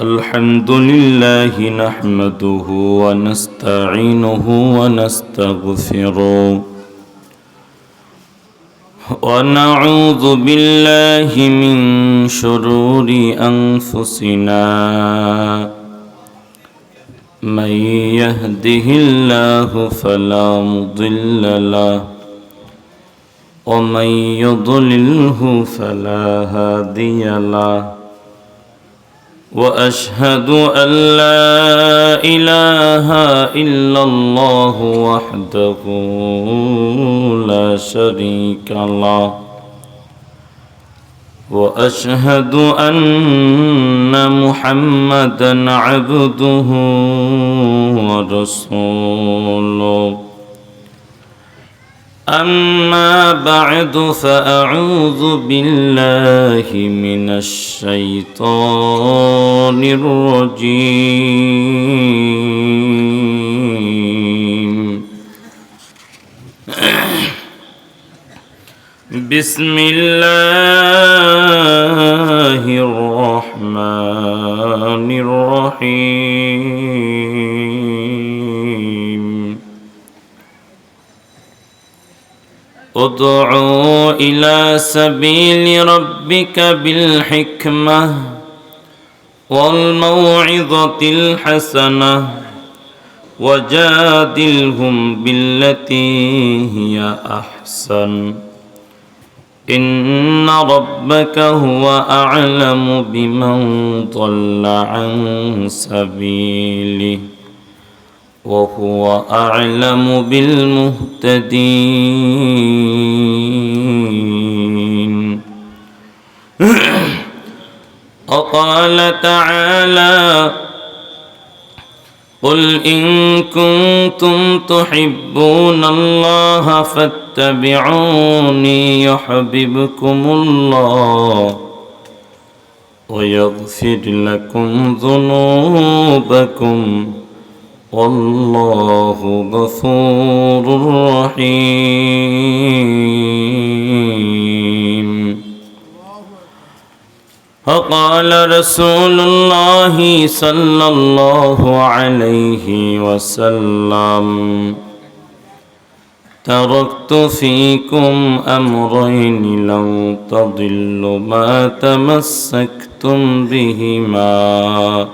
الحمد لله نحمده ونستعينه ونستغفره ونعوذ بالله من شرور أنفسنا من يهده الله فلا مضل له ومن يضلله فلا هادي له وأشهد أن لا إله إلا الله وحده لا شريك له وأشهد أن محمدا عبده ورسوله أما بعد فأعوذ بالله من الشيطان الرجيم بسم الله الرحمن الرحيم ادعوا إلى سبيل ربك بالحكمة والموعظة الحسنة وجادلهم بالتي هي أحسن إن ربك هو أعلم بمن ضل عن سبيله وهو أعلم بالمهتدين وقال تعالى قل إن كنتم تحبون الله فاتبعوني يحببكم الله ويغفر لكم ذنوبكم والله غفور رحيم وقال رسول الله صلى الله عليه وسلم تركت فيكم أمرين لن تضلوا ما تمسكتم بهما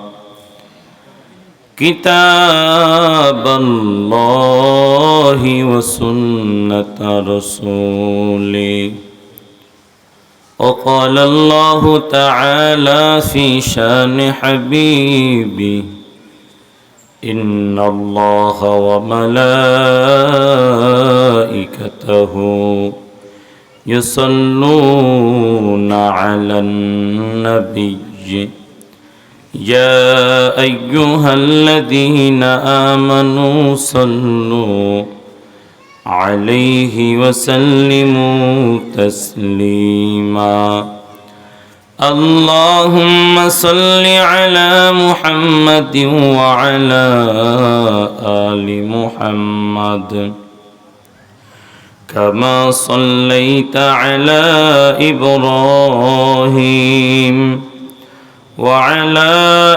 كتاب الله وسنة رسوله وقال الله تعالى في شان حبيبي إن الله وملائكته يصلون على النبي يا أيها الذين آمنوا صلوا عليه وسلموا تسليما اللهم صل على محمد وعلى آل محمد كما صليت على إبراهيم وعلى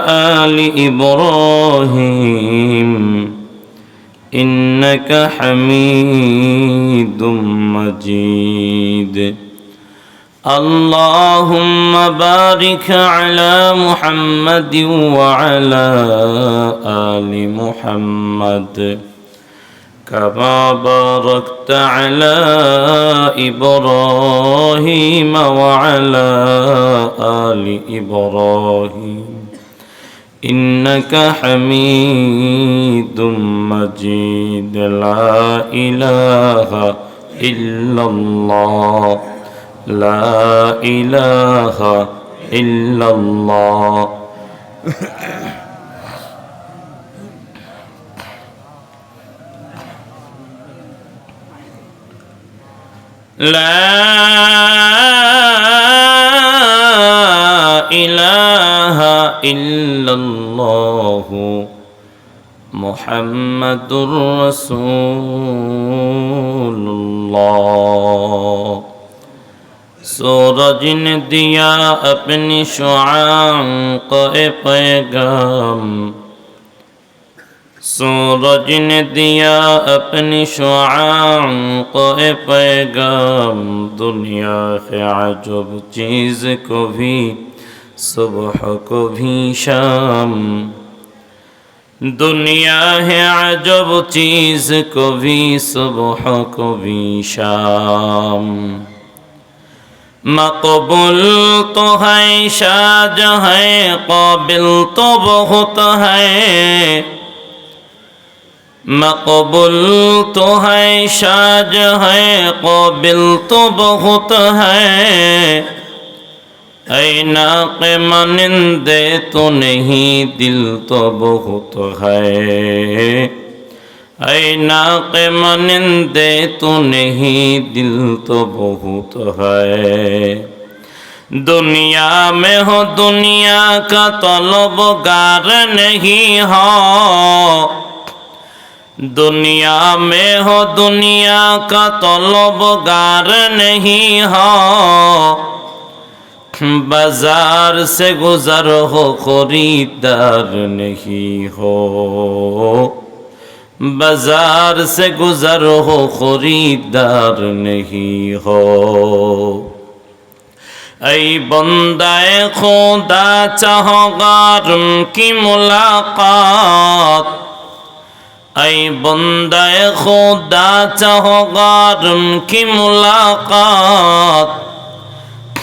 آل إبراهيم إنك حميد مجيد اللهم بارك على محمد وعلى آل محمد كما باركت على إبراهيم وعلى آل إبراهيم إنك حميد مجيد لا إله إلا الله لا إله إلا الله لا إله إلا الله محمد رسول الله सूरज ने दिया अपनी शुआं को पैगाम, सूरज ने दिया अपनी शुआं को पैगाम, दुनिया है अजब चीज़ को भी सुबह को भी शाम, दुनिया है अजब चीज़ को भी सुबह को भी शाम। मकबूल तो है शाज है काबिल तो बहुत है, मकबूल तो है शाज है काबिल तो बहुत है, ऐ नाक़े मानिंदे तो नहीं दिल तो बहुत है, ऐ नाक़े मानिंदे तो नहीं दिल तो बहुत है। दुनिया में हो दुनिया का तलबगार नहीं हो, दुनिया में हो दुनिया का तलबगार नहीं हो, बाजार से गुजर हो खरीदार नहीं हो, बाजार से गुजर हो खरीदार नहीं हो। ऐ बंदाए खुदा चाहोगार की मुलाकात, ऐ बंदाए खुदा चाहोगार की मुलाकात,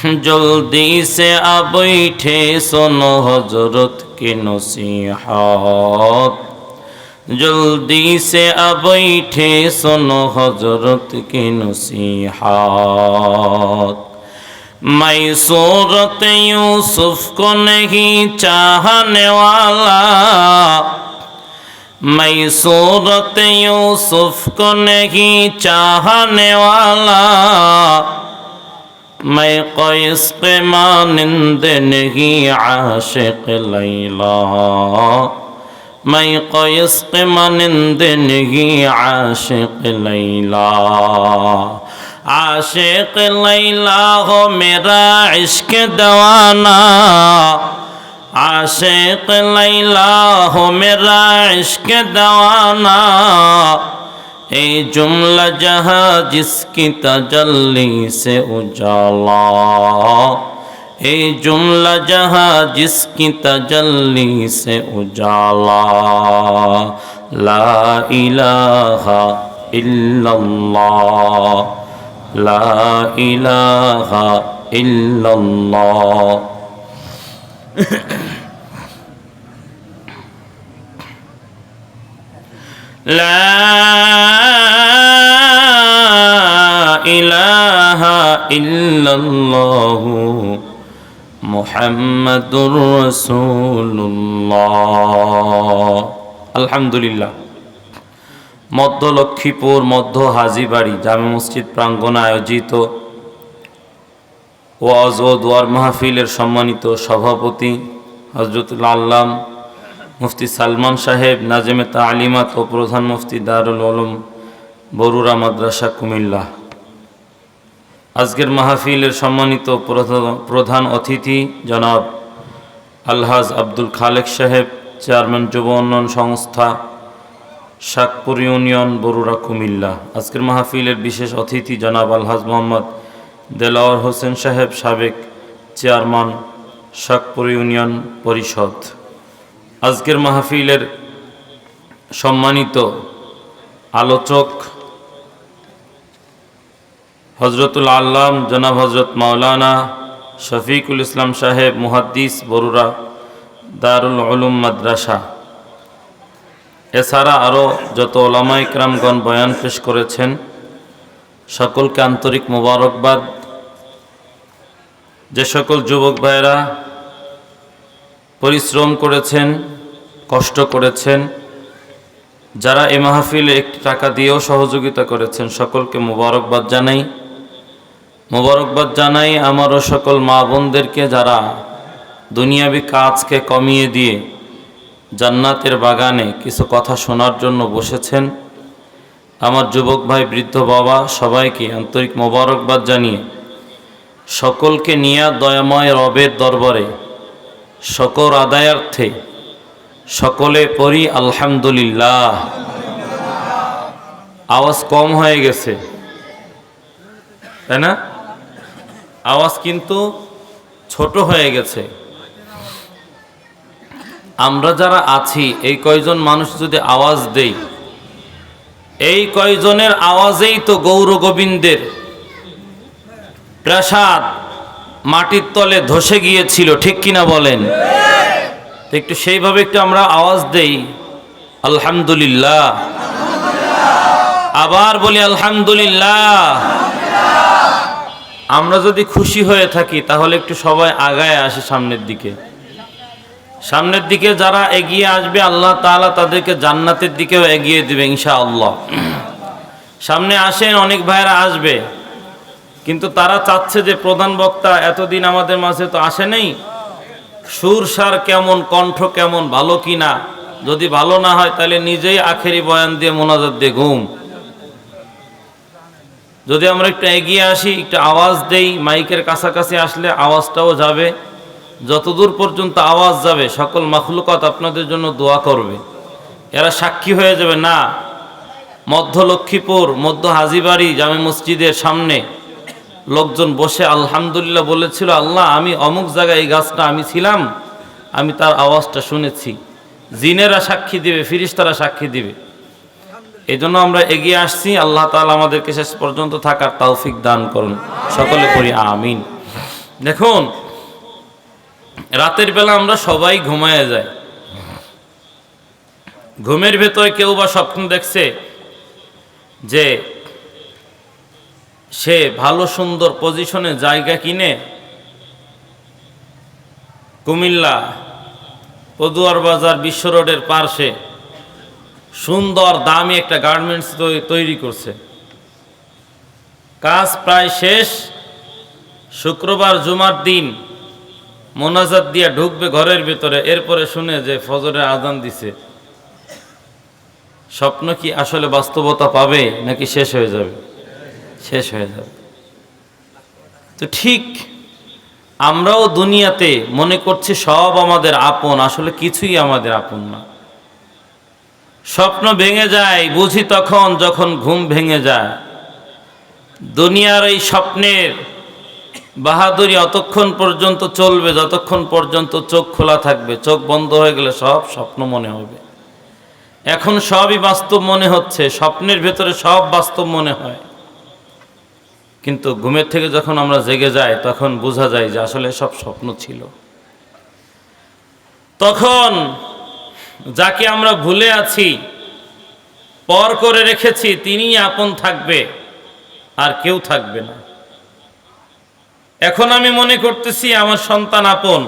जल्दी से आ बैठे सुनो हजरत की नसीहत, जल्दी से आ बैठे सुनो हजरत की नसीहत। मैं सूरत यूसुफ को नहीं चाहने वाला, मैं सूरत यूसुफ को नहीं चाहने वाला, मैं क़ैस के मानिंद नहीं आशिक़ लैला, मैं क़ैस के मानिंद नहीं आशिक़ लैला। आशिक़ लैला हो मेरा इश्क दवाना, आशिक़ लैला हो मेरा इश्क दवाना, ए जुमला जहाँ जिसकी तजल्ली से उजाला, ए जुमला जहाँ जिसकी तजल्ली से उजाला। ला इलाहा इल्लल्लाह, ला इलाहा इल्लल्लाह। ला इलाहा इल्लल्लाह मुहम्मदुर রাসূলুল্লাহ। আলহামদুলিল্লাহ। মধ্য লক্ষ্মীপুর মধ্য হাজীবাড়ি জামে মসজিদ প্রাঙ্গণে আয়োজিত ওয়াজ ও দোয়ার মাহফিলের সম্মানিত সভাপতি হযরতুল আল্লাম মুফতি সালমান সাহেব, নাজেমে তালিমাত ও প্রধান মুফতি দারুল উলুম বরুড়া মাদ্রাসা কুমিল্লা, আজকের মাহফিলের সম্মানিত প্রধান অতিথি জনাব আলহাজ আব্দুল খালেক সাহেব, চেয়ারম্যান যুব উন্নয়ন সংস্থা শাকপুর ইউনিয়ন বরুড়া কুমিল্লা, আজকের মাহফিলের বিশেষ অতিথি জনাব আলহাজ মোহাম্মদ দেলাওয়ার হোসেন সাহেব, সাবেক চেয়ারম্যান শাকপুর ইউনিয়ন পরিষদ, আজকের মাহফিলের সম্মানিত আলোচক হজরতুল আল্লাম জনাব হজরত মাওলানা শফিকুল ইসলাম সাহেব, মুহাদ্দিস, বরুড়া দারুল উলুম মাদ্রাসা। এছাড়া আরও যত ওলামা ইকরামগণ বয়ান পেশ করেছেন সকলকে আন্তরিক মোবারকবাদ। যে সকল যুবক ভাইরা পরিশ্রম করেছেন, কষ্ট করেছেন, যারা এই মাহফিলে একটি টাকা দিয়েও সহযোগিতা করেছেন, সকলকে মোবারকবাদ জানাই। মোবারকবাদ জানাই আমারও সকল মা বোনদেরকে যারা দুনিয়াবি কাজকে কমিয়ে দিয়ে জান্নাতের বাগানে কিছু কথা শোনার জন্য বসেছেন। আমার যুবক ভাই, বৃদ্ধ বাবা, সবাইকে আন্তরিক মোবারকবাদ জানিয়ে সকলকে নিয়ে দয়াময় রবের দরবারে শকর আদায়ার্থে সকলে পড়ি আলহামদুলিল্লাহ। আওয়াজ কম হয়ে গেছে, তাই না? আওয়াজ কিন্তু ছোট হয়ে গেছে। আমরা যারা আছি এই কয়জন মানুষ যদি আওয়াজ দেই, এই কয়জনের আওয়াজেই তো গৌর গোবিন্দের প্রাসাদ মাটির তলে ধসে গিয়েছিল, ঠিক কিনা বলেন? একটু সেইভাবে একটু আমরা আওয়াজ দেই আলহামদুলিল্লাহ। আবার বলি আলহামদুলিল্লাহ। আমরা যদি খুশি হয়ে থাকি তাহলে একটু সবাই আগায় আসে সামনের দিকে। সামনের দিকে যারা এগিয়ে আসবে আল্লাহ তাআলা তাদেরকে জান্নাতের দিকেও এগিয়ে দিবে ইনশাআল্লাহ। সামনে আসেন, অনেক ভাইরা আসবে, কিন্তু তারা চাচ্ছে যে প্রধান বক্তা এতদিন আমাদের মাঝে তো আসে নাই, সুর সার কেমন, কণ্ঠ কেমন, ভালো কিনা। যদি ভালো না হয় তাহলে নিজেই আখেরি বয়ান দিয়ে মোনাজাত দিয়ে ঘুম। যদি আমরা একটু এগিয়ে আসি, একটু আওয়াজ দেই, মাইকের কাছাকাছি আসলে আওয়াজটাও যাবে। যতদূর পর্যন্ত আওয়াজ যাবে সকল মাখলুকাত আপনাদের জন্য দোয়া করবে, এরা সাক্ষী হয়ে যাবে। না, মধ্য লক্ষ্মীপুর মধ্য হাজীবাড়ি জামে মসজিদের সামনে লোকজন বসে আলহামদুলিল্লাহ বলেছিল, আল্লাহ আমি অমুক জায়গায় এই গাছটা আমি ছিলাম, আমি তার আওয়াজটা শুনেছি। জিনেরা সাক্ষী দিবে, ফিরিস্তারা সাক্ষী দিবে। এই জন্য আমরা এগিয়ে আসছি। আল্লাহ তাআলা আমাদেরকে শেষ পর্যন্ত থাকার তৌফিক দান করুন, সকলে পড়ি আমিন। দেখুন, রাতের বেলা আমরা সবাই ঘুমায় যাই। ঘুমের ভেতরে কেউ বা স্বপ্ন দেখছে যে সে ভালো সুন্দর পজিশনে জায়গা কিনে কুমিল্লা পদুয়ার বাজার বিশ্ব রোডের পার্শ্বে সুন্দর দামি একটা গার্মেন্টস তৈরি করছে। কাজ প্রায় শেষ। শুক্রবার জুমার দিন মোনাজাত দিয়ে ঢুকবে ঘরের ভিতরে, এরপরে শুনে যে ফজরের আজান দিছে। স্বপ্ন কি আসলে বাস্তবতা পাবে নাকি শেষ হয়ে যাবে? শেষ হয়ে যাবে। তো ঠিক আমরাও দুনিয়াতে মনে করছি সব আমাদের আপন, আসলে কিছুই আমাদের আপন না। স্বপ্ন ভেঙে যায় বুঝি তখন যখন ঘুম ভেঙে যায়। দুনিয়ার এই স্বপ্নের বাহাদুরি অতক্ষণ পর্যন্ত চলবে যতক্ষণ পর্যন্ত চোখ খোলা থাকবে। চোখ বন্ধ হয়ে গেলে সব স্বপ্ন মনে হবে। এখন সবই বাস্তব মনে হচ্ছে, স্বপ্নের ভেতরে সব বাস্তব মনে হয়, কিন্তু ঘুমের থেকে যখন আমরা জেগে যাই তখন বোঝা যায় যে আসলে সব স্বপ্ন ছিল। তখন যাকে আমরা ভুলে আছি, পর করে রেখেছি, তিনিই আপন থাকবে, আর কেউ থাকবে না। এখন আমি মনে করতেছি আমার সন্তান আপন,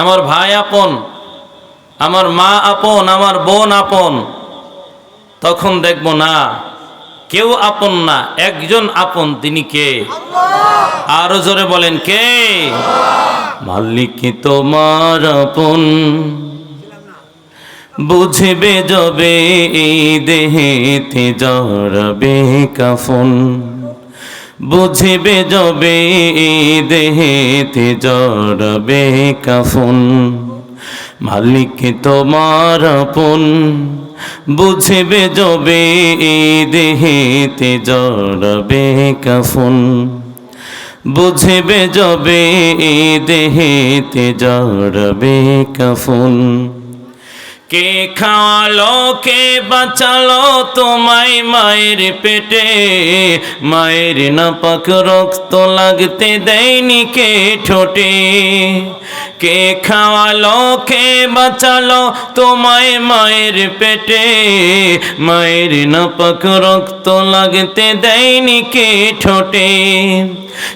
আমার ভাই আপন, আমার মা আপন, আমার বোন আপন। তখন দেখব না, কেউ আপন না, একজন আপন। তিনি কে? আরো জোরে বলেন, কে? মালিক তোমার আপন, বুঝবে যবে এই দেহেতে জড়াবে কাফন। বুঝবে যবে এই দেহেতে জড়াবে কাফন। মালিক তোমার আপন, বুঝবে যবে এই দেহেতে জড়াবে কাফন। বুঝবে যবে এই দেহেতে জড়াবে কাফন। কে খাওয়ালো কে বাঁচালো তোমায় মায়ের পেটে? মায়ের নাপাক রক্ত লাগতে দেয়নি কে ঠোঁটে? কে খাওয়ালো কে বাঁচালো তোমায় মায়ের পেটে? মায়ের নাপাক রক্ত লাগতে দেয়নি কে ঠোঁটে?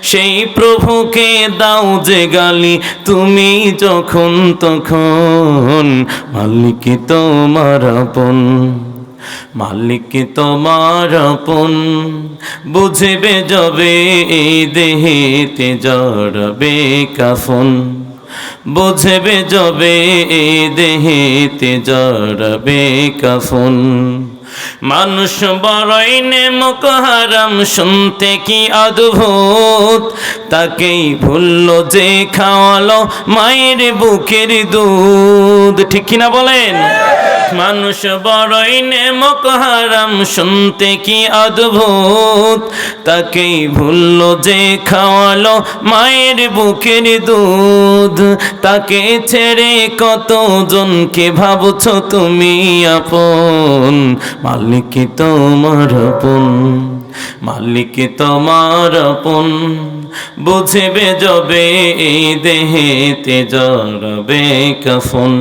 সেই প্রভুকে দাও যে গালি তুমি যখন তখন। মালিক তোমার আপন, মালিক তোমার আপন। বুঝবে যবে এই দেহেতে জড়াবে কাফন। বুঝবে যবে এই দেহেতে জড়াবে কাফন। মানুষ বড়ই নেমক হারাম শুনতে কি অদ্ভুত, তাকেই ভুললো যে খাওয়ালো মায়ের বুকের দুধ। ঠিক কিনা বলেন? মানুষ বড়ই নেমক হারাম শুনতে কি অদ্ভুত, তাকেই ভুললো যে খাওয়ালো মায়ের বুকের দুধ। তাকে ছেড়ে কতজনকে ভাবছো তুমি আপন, মালিক তোমার আপন, মালিক তোমার আপন। বুঝবে যবে এই দেহেতে জড়বে কাফন,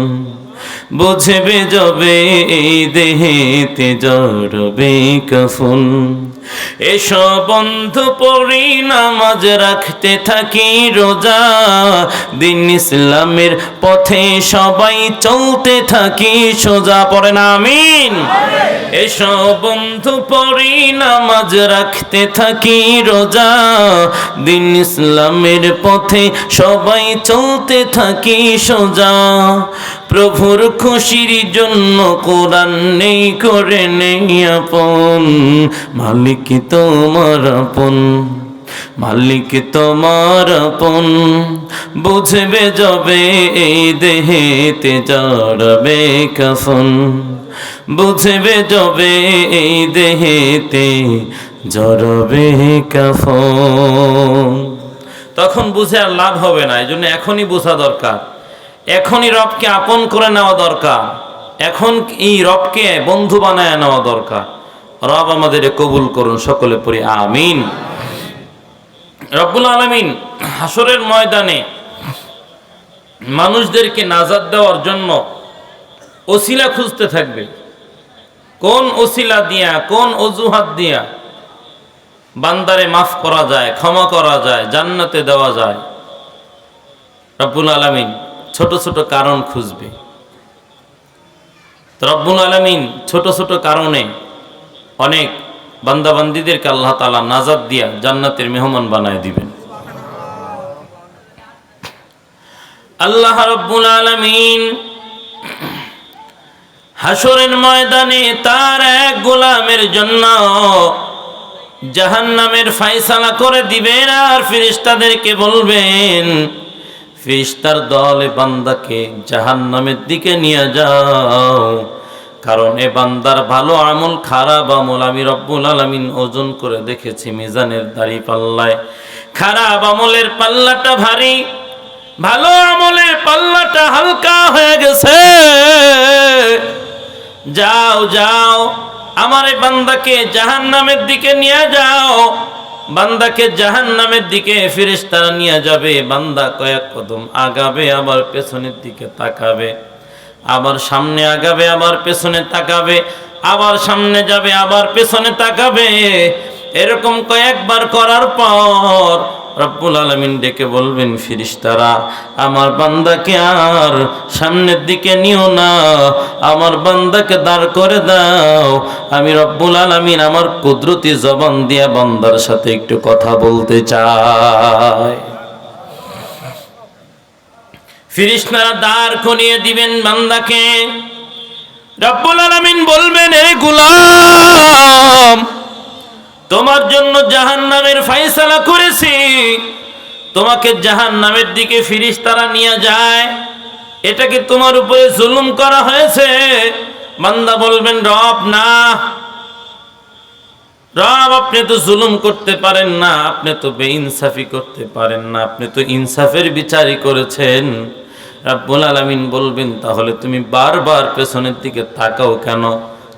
বুঝবে যবে এই দেহেতে জড়বে কাফন। এসো বন্ধু পড়ি নামাজ রাখতে থাকি রোজা, দিন ইসলামের পথে সবাই চলতে থাকি সোজা। পড়েন আমিন। এসো বন্ধু পড়ি নামাজ রাখতে থাকি রোজা, দিন ইসলামের পথে সবাই চলতে থাকি সোজা। প্রভুর খুশির জন্য কোরআন নেই করে নেই আপন, মালিক তোমার আপন, মালিক তোমার আপন। বুঝবে যবে এই দেহেতে জড়বে কাফন, বুঝবে যবে এই দেহেতে জড়বে কাফন। তখন বুঝে আর লাভ হবে না, এই জন্য এখনই বোঝা দরকার, এখনই রবকে আপন করে নেওয়া দরকার, এখন এই রবকে বন্ধু বানায় নেওয়া দরকার। রব আমাদের কবুল করুন, সকলে পড়ি আমিন। রব্বুল আলামিন হাসরের ময়দানে মানুষদেরকে নাজাত দেওয়ার জন্য ওসিলা খুঁজতে থাকবে। কোন ওসিলা দিয়া, কোন অজুহাত দিয়া বান্দারে মাফ করা যায়, ক্ষমা করা যায়, জান্নাতে দেওয়া যায়। রব্বুল আলামিন ছোট ছোট কারণ খুঁজবে। রব্বুল আলামিন ছোট ছোট কারণে অনেক বান্দাবান্দিদেরকে আল্লাহ তাআলা নাজাত দিয়া জান্নাতের মেহমান বানায় দিবেন। আল্লাহ রব্বুল আলামিন হাসরের ময়দানে তার এক গোলামের জন্য জাহান্নামের ফয়সালা করে দিবেন, আর ফেরেশতাদেরকে বলবেন, ফেরেশতার দলে বান্দাকে জাহান্নামের দিকে নিয়ে যাও, কারণ এ বান্দার ভালো আমল খারাপ আমল আমি রব্বুল আলামিন ওজন করে দেখেছি মিজানের দাড়ি পাল্লায়। খারাপ আমলের পাল্লাটা ভারী, ভালো আমলের পাল্লাটা হালকা হয়ে গেছে। যাও যাও, আমার এই বান্দাকে জাহান্নামের দিকে নিয়ে যাও। বান্দাকে জাহান্নামের দিকে ফেরেশতারা নিয়ে যাবে। বান্দা কয়েক কদম আগাবে, আবার পেছনের দিকে তাকাবে, আবার সামনে আগাবে, আবার পেছনে তাকাবে, আবার সামনে যাবে, আবার পেছনে তাকাবে। এরকম কয়েকবার করার পর রব্বুল আলামিন ডেকে বলবেন, ফেরেশতারা আমার বান্দাকে আর সামনের দিকে নিও না, আমার বান্দাকে দাঁড় করে দাও। আমি রব্বুল আলামিন আমার কুদরতি জবান দিয়া বান্দার সাথে একটু কথা বলতে চাই। ফেরেশতারা দাঁড় করিয়ে দিবেন বান্দাকে। রব্বুল আলামিন বলবেন, এ গোলাম, তোমার জন্য জাহান্নামের ফয়সালা করেছি, তোমাকে জাহান্নামের দিকে ফেরেশতারা নিয়ে যায়, এটা কি তোমার উপরে জুলুম করা হয়েছে? বান্দা বলবেন, রব না, রব আপনি তো জুলুম করতে পারেন না, আপনি তো বেইনসাফি করতে পারেন না, আপনি তো ইনসাফের বিচারই করেছেন। রব্বুল আলামিন বলবেন, তাহলে তুমি বারবার পেছনের দিকে তাকাও কেন?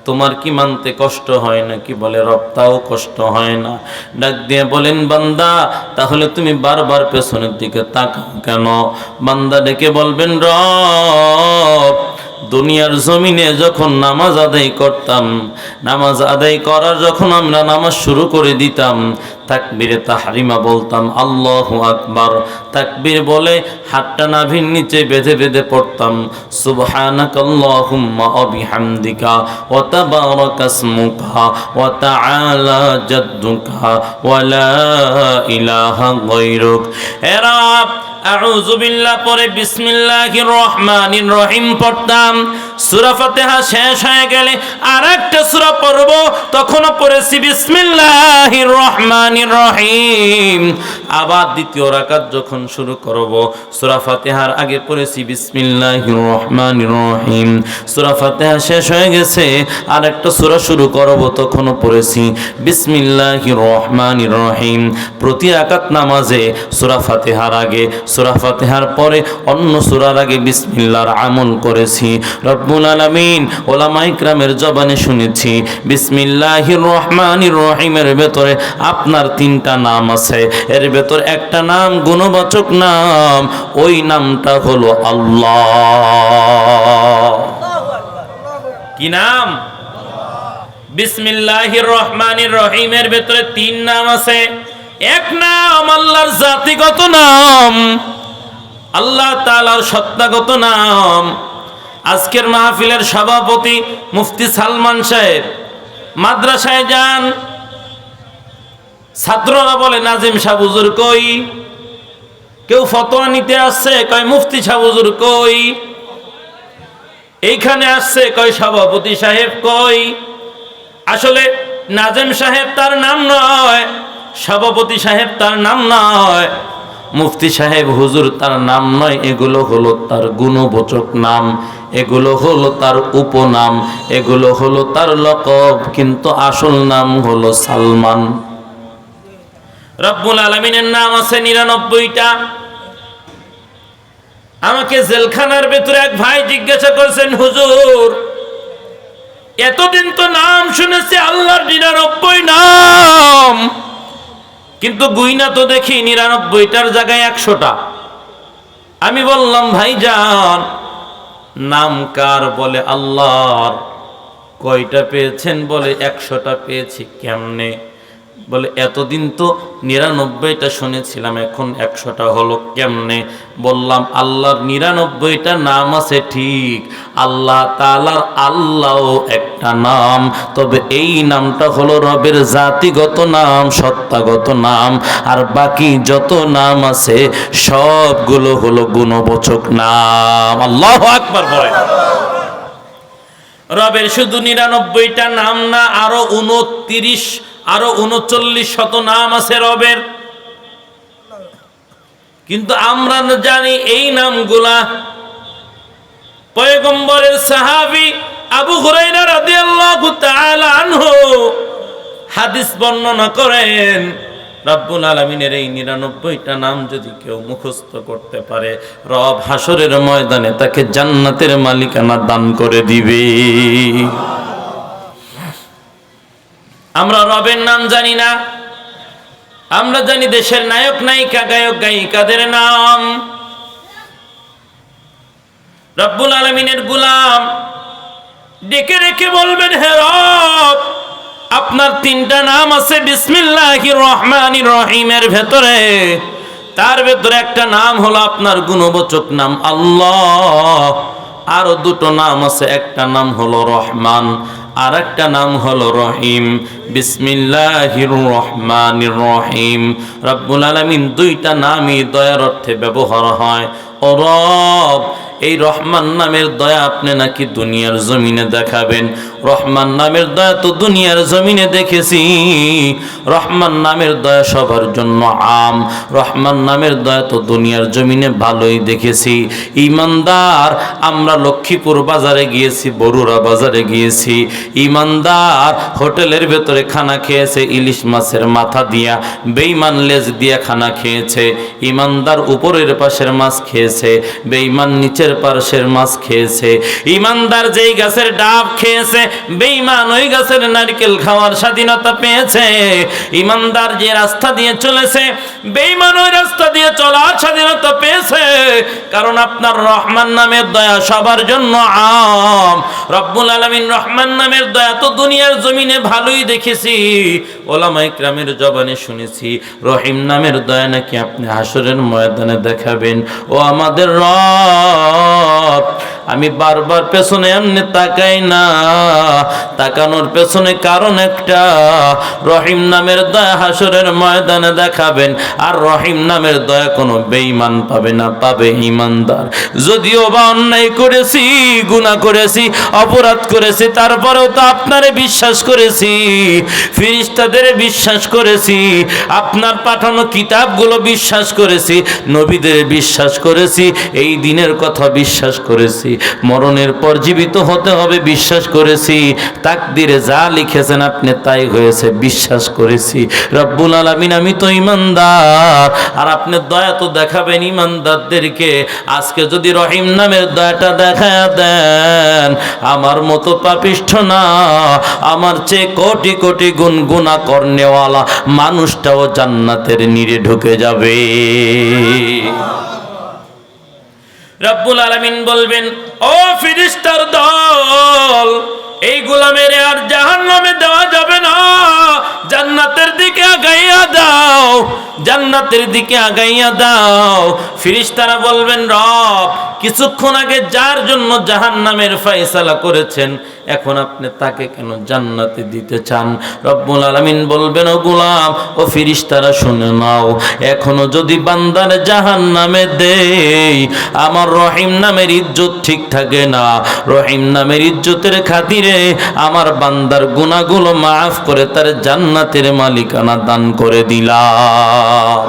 তোমার কি মানতে কষ্ট হয় না? কি বলে, রব তাও কষ্ট হয় না। ডাক দিয়ে বলেন, বান্দা তাহলে তুমি বারবার পেছনের দিকে তাকাও কেন? বান্দা ডেকে বলবেন, রব দুনিয়ার জমিনে যখন নামাজ আদায় করতাম, নামাজ আদায় করার যখন আমরা নামাজ শুরু করে দিতাম, তাকবীরে তাহরিমা বলতাম, আল্লাহু আকবার। তাকবীর বলে হাতটা নাভির নিচে বেঁধে বেঁধে পড়তাম, সুবহানাকাল্লাহুম্মা ওয়া বিহামদিকা ওয়া তাবারাকা ইসমুকা ওয়া তাআলা জাদ্দুকা ওয়া লা ইলাহা গায়রুক। এরা আউযু বিল্লাহ পরে বিসমিল্লাহির রহমানির রহিম পড়তাম, সূরা ফাতিহা শেষ হয়ে গেলে আরেকটা সূরা পড়ব, তখনও পড়েছি বিসমিল্লাহির রহমানির রহিম। আবার দ্বিতীয় রাকাত যখন শুরু করব, সূরা ফাতিহার আগে পড়েছি বিসমিল্লাহির রহমানির রহিম। সূরা ফাতিহা শেষ হয়ে গেছে, আরেকটা সূরা শুরু করব, তখনও পড়েছি বিসমিল্লাহির রহমানির রহিম। প্রতি রাকাত নামাজে সূরা ফাতিহার আগে, সূরা ফাতিহার পরে অন্য সূরার আগে বিসমিল্লাহর আমল করেছি। রব্বুল আলামিন ওলামায়ে কিরামের জবানে শুনেছি বিসমিল্লাহির রহমানির রহিমের ভেতরে আপনার 3টা নাম আছে, এর ভেতর একটা নাম গুণবাচক নাম, ওই নামটা হলো আল্লাহ। কি নাম? বিসমিল্লাহির রহমানির রহিমের ভেতরে 3 নাম আছে। এক নাম আল্লাহর জাতিগত নাম, আল্লাহ তাআলার সত্তাগত নাম। আজকের মাহফিলের সভাপতি মুফতি সালমান সাহেব মাদ্রাসায় যান, ছাত্ররা বলে নাজিম সাহেব হুজুর কই? কেউ ফতোয়া নিতে আসছে, কয় মুফতি সাহেব হুজুর কই? এইখানে আসছে, কয় সভাপতি সাহেব কই? আসলে নাজিম সাহেব তার নাম নয়, সভাপতি সাহেব তার নাম নয়, মুফতি সাহেব হুজুর তার নাম নয়, এগুলো হলো তার গুণবাচক নাম, এগুলো হলো তার উপনাম, এগুলো হলো তার লকব, কিন্তু আসল নাম হলো সালমান। রব্বুল আলামিনের নাম আছে 99টা। আমাকে জেলখানার ভেতরে এক ভাই জিজ্ঞাসা করেছেন, হুজুর এতদিন তো নাম শুনেছি আল্লাহর 99 নাম, কিন্তু গুইনা তো দেখি 99টার জায়গায় 100টা। আমি বললাম ভাইজান নাম কার? বলে আল্লাহর। কয়টা পেয়েছেন? বলে 100টা পেয়েছি। কেমনে? বলে এতদিন তো 99টা শুনেছিলাম, এখন 100টা হলো কেমনে? বললাম আল্লাহর 99টা নাম আছে ঠিক, আল্লাহ তাআলার আল্লাহও একটা নাম, তবে এই নামটা হলো রবের জাতিগত নাম, সত্তাগত নাম, আর বাকি যত নাম আছে সবগুলো হলো গুণবাচক নাম। আল্লাহু আকবার বলে। রবের শুধু 99টা নাম না, আরো 39 শত নাম আছে রবের, কিন্তু আমরা জানি এই নামগুলা পয়গম্বরের সাহাবী আবু হুরায়রা রাদিয়াল্লাহু তাআলা আনহু হাদিস বর্ণনা করেন, রব্বুল আলামিনের এই 99টা নাম যদি কেউ মুখস্থ করতে পারে, রব হাসরের ময়দানে তাকে জান্নাতের মালিকানা দান করে দিবে। আমরা রবের নাম জানি না, আমরা জানি দেশের নায়ক নায়িকা গায়ক গায়িকাদের নাম। রব্বুল আলামিনের গোলাম ডেকে রেখে বলবেন, হে রব আপনার 3টা নাম আছে বিসমিল্লাহির রহমানির রহিমের ভেতরে, তার ভেতরে একটা নাম হলো আপনার গুণবাচক নাম আল্লাহ, আরো 2টো নাম আছে, একটা নাম হলো রহমান আর একটা নাম হলো রহিম। বিসমিল্লাহির রহমানির রহিম, রব্বুল আলামিন 2টা নামই দয়ার অর্থে ব্যবহার হয়। ও রব, এই রহমান নামের দয়া আপনি নাকি দুনিয়ার জমিনে দেখাবেন। রহমান নামের দয়া তো দুনিয়ার জমিনে দেখেছি, রহমান নামের দয়া সবার জন্য আম, রহমান নামের দয়া তো দুনিয়ার জমিনে ভালোই দেখেছি। ইমানদার, আমরা লক্ষ্মীপুর বাজারে গিয়েছি, বরুড়া বাজারে গিয়েছি, ইমানদার হোটেলের ভেতরে খানা খেয়েছে, ইলিশ মাছের মাথা দিয়া বেঈমান লেজ দিয়া খানা খেয়েছে। ইমানদার উপরের পাশের মাছ খেয়েছে, বেঈমান নিচের পাশের মাছ খেয়েছে। ইমানদার যেই গাছের ডাব খেয়েছে, বেঈমান ওই গাছের নারকেল খাওয়ার স্বাধীনতা পেয়েছে। ইমানদার যে রাস্তা দিয়ে চলেছে, বেঈমান ওই রাস্তা দিয়ে চলার স্বাধীনতা পেয়েছে, কারণ আপনার রহমান নামের দয়া সবার জন্য আম। রব্বুল আলামিন রহমান নামের দয়া তো দুনিয়ার জমিনে ভালোই দেখেছি, ওলামায়ে কিরামের জবানে শুনেছি, রহিম নামের দয়া নাকি আপনি হাসরের ময়দানে দেখাবেন। ও আমাদের রব, আমি বারবার পেছনে এমনি তাকাই না, তাকানোর পেছনে কারণ একটা, রহিম নামের দয়া হাসরের ময়দানে দেখাবেন, আর রহিম নামের দয়া কোনো বেঈমান পাবে না, পাবে ঈমানদার। যদিও বা অন্যায় করেছি, গুনাহ করেছি, অপরাধ করেছি, তারপরেও তো আপনারে বিশ্বাস করেছি, ফেরেশতাদের বিশ্বাস করেছি, আপনার পাঠানো কিতাবগুলো বিশ্বাস করেছি, নবীদের বিশ্বাস করেছি, এই দিনের কথা বিশ্বাস করেছি, মরণের পর জীবিত হতে হবে বিশ্বাস করেছি, তাকদিরে যা লিখেছেন আপনি তাই হয়েছে বিশ্বাস করেছি। রব্বুল আলামিন আমি তো ঈমানদার, আর আপনি দয়া তো দেখাবেন ঈমানদারদেরকে। আজকে যদি রহিম নামের দয়াটা দেখায়া দেন, আমার মতো পাপিষ্ঠ না, আমার চেয়ে কোটি কোটি গুণ গুনাহ করনেওয়ালা মানুষটাও জান্নাতের নিরে ঢুকে যাবে। রব্বুল আলামিন বলবেন, ও ফেরেশতার দল, এই গোলামের আর জাহান্নামে দেওয়া যাবে না, জান্নাতের দিকে আগাইয়া দাও, জান্নাতের দিকে আগাইয়া দাও। ফেরেশতারা বলবেন, রব কিছুক্ষণ আগে যার জন্য জাহান্নামের ফয়সালা করেছেন, এখন আপনি তাকে কেন জান্নাতে দিতে চান? রব্বুল আলামিন বলবেন, ও গোলাম, ও ফেরেশতারা শুনে নাও, এখনো যদি বান্দার জাহান্নামে দেই, আমার রহিম নামের ইজ্জত ঠিক থাকে না, রহিম নামের ইজ্জতের খাতিরে আমার বান্দার গুনাহগুলো মাফ করে তার জান্নাতের মালিকানা দান করে দিলাম।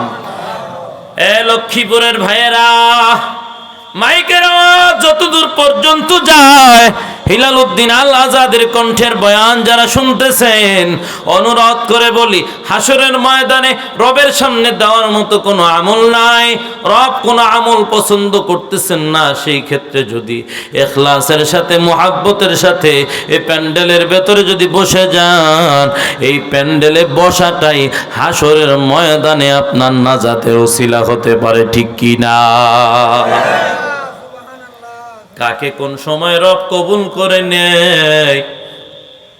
এ লক্ষ্মীপুরের ভাইয়েরা, মাইকের আওয়াজ যতদূর পর্যন্ত যায়, হিলাল উদ্দিন আল আজাদের কণ্ঠের বয়ান যারা শুনতেছেন, অনুরোধ করে বলি, হাসরের ময়দানে রবের সামনে দেওয়ার মতো কোনো আমল নাই, রব কোনো আমল পছন্দ করতেছেন না। সেই ক্ষেত্রে যদি ইখলাসের সাথে, মুহাব্বতের সাথে এই প্যান্ডেলের ভেতরে যদি বসে যান, এই প্যান্ডেলে বসাটাই হাসরের ময়দানে আপনার নাজাতের ওসিলা হতে পারে, ঠিক কি না? কাকে কোন সময় রব কবুল করে নেয়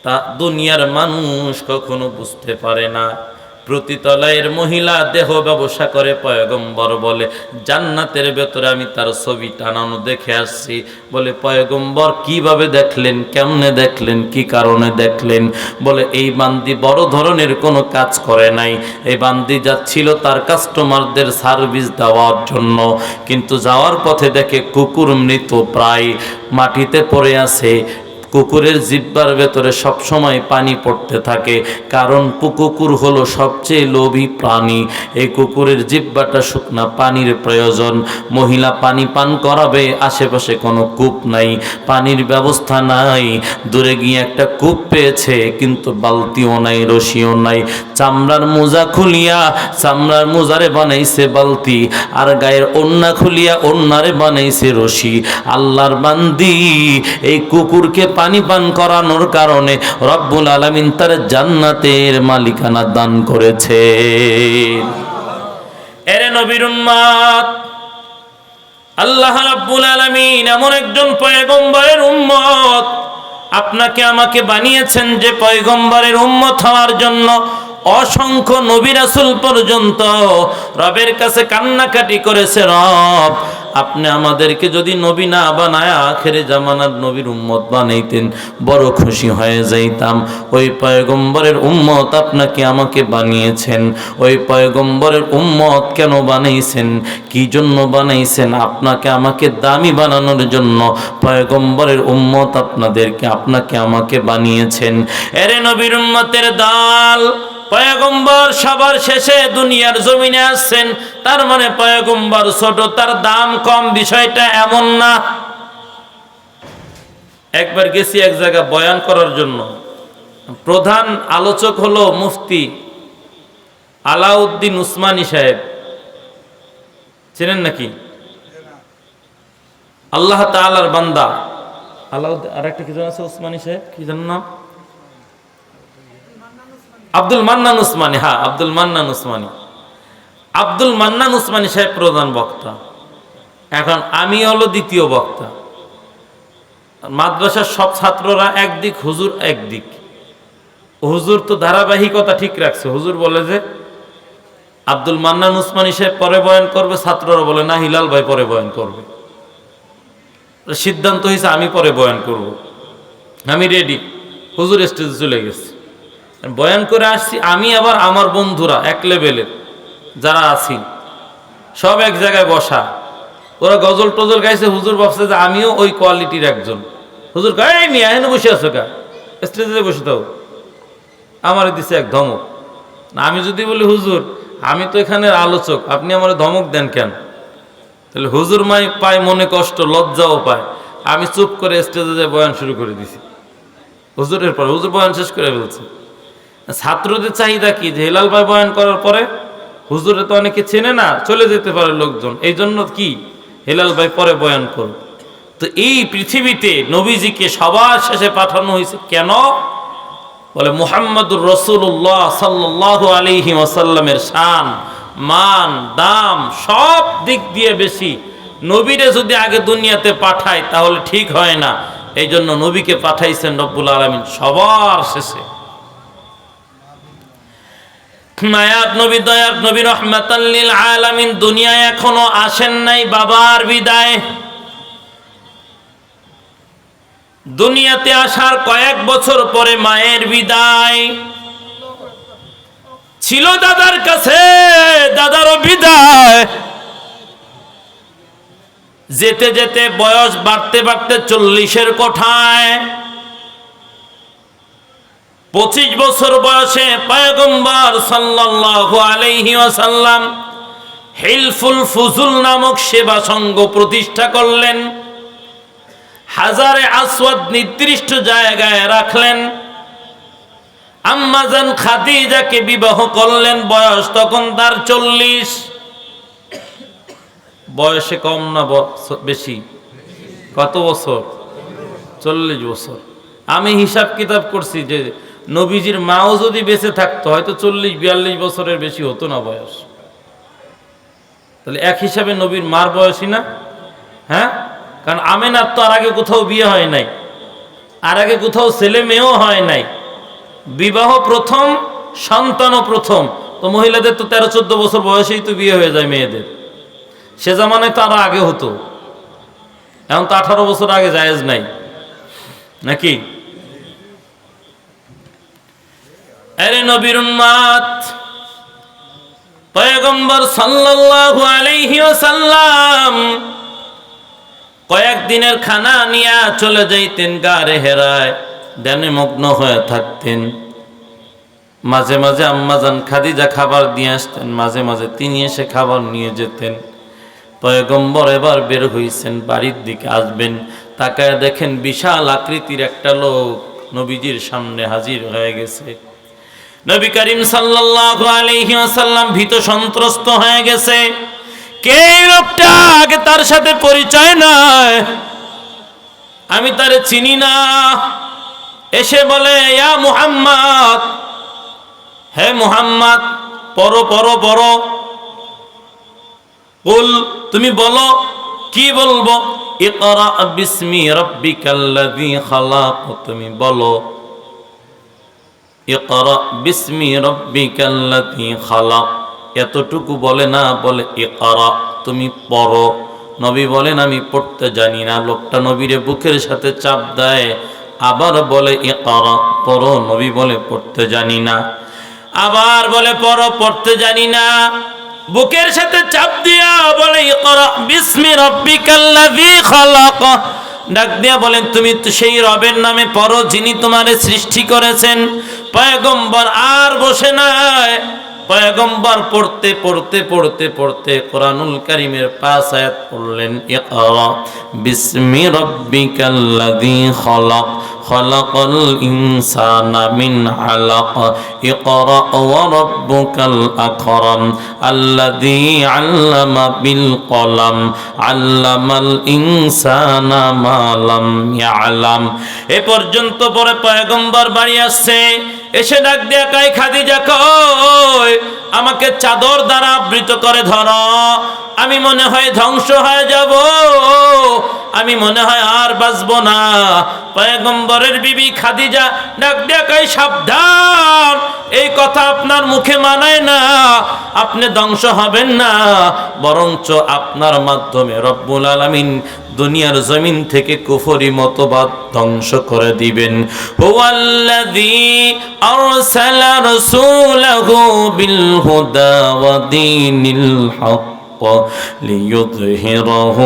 তা দুনিয়ার মানুষ কখনো বুঝতে পারে না। প্রতিতলায়ের মহিলা দেহ ব্যবসা করে, পয়গম্বর বলে জান্নাতের ভেতরে আমি তার ছবি টানানো দেখে আসছি। বলে পয়গম্বর কিভাবে দেখলেন, কেমনে দেখলেন, কি কারণে দেখলেন? বলে এই বান্দি বড় ধরনের কোনো কাজ করে নাই, এই বান্দি যাচ্ছিল তার কাস্টমারদের সার্ভিস দেওয়ার জন্য, কিন্তু যাওয়ার পথে দেখে কুকুর মৃত প্রায় মাটিতে পড়ে আছে। কুকুরের জিহ্বার ভেতরে সবসময় পানি পড়তে থাকে, কারণ কুকুর হলো সবচেয়ে লোভী প্রাণী। এই কুকুরের জিহ্বাটা শুকনা, পানির প্রয়োজন। মহিলা পানি পান করাবে, আশেপাশে কোনো কূপ নাই, পানির ব্যবস্থা নাই। দূরে গিয়ে একটা কূপ পেয়েছে, কিন্তু বালতিও নাই, রশিও নাই। চামড়ার মোজা খুলিয়া চামড়ার মোজারে বানাইছে বালতি, আর গায়ের ওড়না খুলিয়া ওড়নারে বানাইছে রশি। আল্লাহর বান্দি এই কুকুরকে পানি পান করানোর কারণে রব্বুল আলামিন তার জান্নাতের মালিকানা দান করেছে। এরে নবীর উম্মত, আল্লাহ রাব্বুল আলামিন এমন একজন পয়গম্বরের উম্মত আপনাকে আমাকে বানিয়েছেন যে পয়গম্বরের উম্মত হওয়ার জন্য অসংখ্য নবী রাসূল পর্যন্ত রবের কাছে কান্নাকাটি করেছে, রব আপনি আমাদেরকে যদি নবী না বানায় আখেরে জামানার নবীর উম্মত বানাইতেন, বড় খুশি হয়ে যাইতাম। ওই পয়গম্বরের উম্মত আপনাকে আমাকে বানিয়েছেন। ওই পয়গম্বরের উম্মত কেন বানাইছেন, কি জন্য বানাইছেন? আপনাকে আমাকে দামি বানানোর জন্য পয়গম্বরের উম্মত আপনাকে আমাকে বানিয়েছেন। এরে নবীর উম্মতের দল, পয়গম্বর সবার শেষে দুনিয়ার জমিনে আসছেন, তার মানে পয়গম্বর ছোট, তার দাম কম, বিষয়টা এমন না। একবার গেছি এক জায়গায় বয়ান করার জন্য, প্রধান আলোচক হলো মুফতি আলাউদ্দিন উসমানী সাহেব, চেনেন নাকি? আল্লাহ তাআলার বান্দা আলাউদ্দিন, আর একটা কি জানা আছে উসমানী সাহেব, কি জানেন নাম? আব্দুল মান্নান উসমানী। হ্যাঁ, আব্দুল মান্নান উসমানী। আব্দুল মান্নান উসমানী সাহেব প্রধান বক্তা, এখন আমি হলো দ্বিতীয় বক্তা। মাদ্রাসার সব ছাত্ররা একদিক, হুজুর একদিক। হুজুর তো ধারাবাহিকতা ঠিক রাখছে, হুজুর বলে যে আব্দুল মান্নান উসমানী সাহেব পরে বয়ান করবে, ছাত্ররা বলে না হিলাল ভাই পরে বয়ান করবে। সিদ্ধান্ত হয়েছে আমি পরে বয়ান করব, আমি রেডি। হুজুর স্টেজে চলে গেছে, বয়ান করে আসছি। আমি আবার আমার বন্ধুরা এক লেভেলের যারা আছি সব এক জায়গায় বসা, ওরা গজল টজল গাইছে। হুজুর ভাবছে যে আমিও ওই কোয়ালিটির একজন। হুজুর গায়ে নিয়ে এখানে বসে আছো কা, স্টেজে বসে থাও। আমার দিছে এক ধমক। আমি যদি বলি হুজুর আমি তো এখানের আলোচক, আপনি আমার ধমক দেন কেন? তাহলে হুজুর মাই পায় মনে কষ্ট, লজ্জাও পায়। আমি চুপ করে স্টেজে যে বয়ান শুরু করে দিছি হুজুরের পরে। হুজুর বয়ান শেষ করে ফেলছে। ছাত্রদের চাহিদা কি যে হেলাল ভাই বয়ান করার পরে হুজুরে তো অনেকে চেনে না, চলে যেতে পারে লোকজন, এই জন্য কি হেলাল ভাই পরে বয়ান করো। তো এই পৃথিবীতে নবীজিকে সবার শেষে পাঠানো হয়েছে কেন? বলে মুহাম্মদুর রাসূলুল্লাহ সাল্লাল্লাহু আলাইহি ওয়াসাল্লামের শান, মান, দাম সব দিক দিয়ে বেশি। নবীরে যদি আগে দুনিয়াতে পাঠায় তাহলে ঠিক হয় না, এই জন্য নবীকে পাঠাইছেন রব্বুল আলামিন সবার শেষে। মায়াত নবী, দয়ার নবী, রহমাতাল লিল আলামিন দুনিয়ায় এখনো আসেন নাই বাবার বিদায়। দুনিয়াতে আসার কয়েক বছর পরে মায়ের বিদায়। ছিল দাদার কাছে, দাদারও বিদায়। যেতে যেতে বয়স বাড়তে বাড়তে 40-এর কোঠায়। 25 বছর বয়সে পয়গম্বর সাল্লাল্লাহু আলাইহি ওয়াসাল্লাম হিলফুল ফুজুল নামক সেবা সংঘ প্রতিষ্ঠা করলেন। হাজারে আসওয়াদ নির্দিষ্ট জায়গায় রাখলেন। আম্মাজান খাদিজাকে বিবাহ করলেন। বয়স তখন তার 40। বয়সে কম না বেশি? কত বছর? 40 বছর। আমি হিসাব কিতাব করছি যে নবীজির মাও যদি বেঁচে থাকতো হয়তো 40-42 বছরের বেশি হতো না বয়স। তাহলে এক হিসাবে নবীর মার বয়সই না? হ্যাঁ, কারণ আমেনার তো আর আগে কোথাও বিয়ে হয় নাই, আর আগে কোথাও ছেলে মেয়েও হয় নাই। বিবাহ প্রথম, সন্তানও প্রথম। তো মহিলাদের তো 13-14 বছর বয়সেই তো বিয়ে হয়ে যায় মেয়েদের। সে জামানায় তো আরো আগে হতো। এখন তো 18 বছর আগে জায়েজ নাই নাকি? আরে নবীর উম্মত পয়গম্বর সাল্লাল্লাহু আলাইহি ওয়াসাল্লাম কয়েকদিনের খানা নিয়ে চলে যাইতেন গারে হেরায়, ধ্যানে মগ্ন হয়ে থাকতেন। মাঝে মাঝে আম্মাজান খাদিজা খাবার দিয়ে আসতেন, মাঝে মাঝে তিনি এসে খাবার নিয়ে যেতেন। পয়গম্বর এবার বের হইছেন, বাড়ির দিকে আসবেন। তাকায় দেখেন বিশাল আকৃতির একটা লোক নবীজির সামনে হাজির হয়ে গেছে। নবী করিম সাল্লাল্লাহু আলাইহি ওয়াসাল্লাম ভীত সন্ত্রস্ত হয়ে গেছে। কে লোকটা? আগে তার সাথে পরিচয় নাই, আমি তারে চিনি না। এসে বলে ইয়া মুহাম্মদ, হে মুহাম্মদ, পড়ো পড়ো পড়ো। বল, তুমি বলো। কি বলবো? ইকরা বিসমি রাব্বিকাল্লাযী খালাক। তুমি বলো ইকরা বিসমি রাব্বিকাল্লাযী খালাক। এতটুকু বলে না, বলে ইকরা, তুমি পড়ো। নবী বলেন আমি পড়তে জানি না। লোকটা নবীরে বুকের সাথে চাপ দেয়, আবার বলে ইকরা, পড়ো। নবী বলে পড়তে জানি না। আবার বলে পড়ো, পড়তে জানি না। বুকের সাথে চাপ দিয়া বলে ইকরা বিসমি রাব্বিকাল্লাযী খালাক। ডাক দিয়া বলেন তুমি তো সেই রবের নামে পড়ো যিনি তোমারে সৃষ্টি করেছেন। পয়গম্বর আর বসে নাই। পয়গম্বর পড়তে পড়তে পড়তে পড়তে কোরআনুল কারীমের 5 আয়াত পড়লেন। ইকরা বিসমি রাব্বিকাল্লাযী খালাক, খালাকাল ইনসানা মিন আলাক, ইকরা ওয়া রাব্বুকাল আকরাম, আল্লাযী আল্লামা বিল কলম, আল্লামাল ইনসানা মা লাম ইয়ালাম। এ পর্যন্ত পরে পয়গম্বর বাড়ি আসছে। এসে ডাক দিয়া কয় খাদিজা কই, আমাকে চাদর দ্বারা আবৃত করে ধরো। আমি মনে হয় ধ্বংস হয়ে যাব, আমি মনে হয় আর বাঁচবো না। পয়গম্বরের বিবি খাদিজা ডাক দিয়া কয় সাবধান, এই কথা আপনার মুখে মানায় না। আপনি ধ্বংস হবেন না, বরঞ্চ আপনার মাধ্যমে রব্বুল আলামিন দুনিয়ার জমিন থেকে কুফরি মতবাদ ধ্বংস করে দিবেন। হুয়াল্লাযী আরসালা রাসূলাহু বিল হুদা ওয়া দীনিল হক ليظهره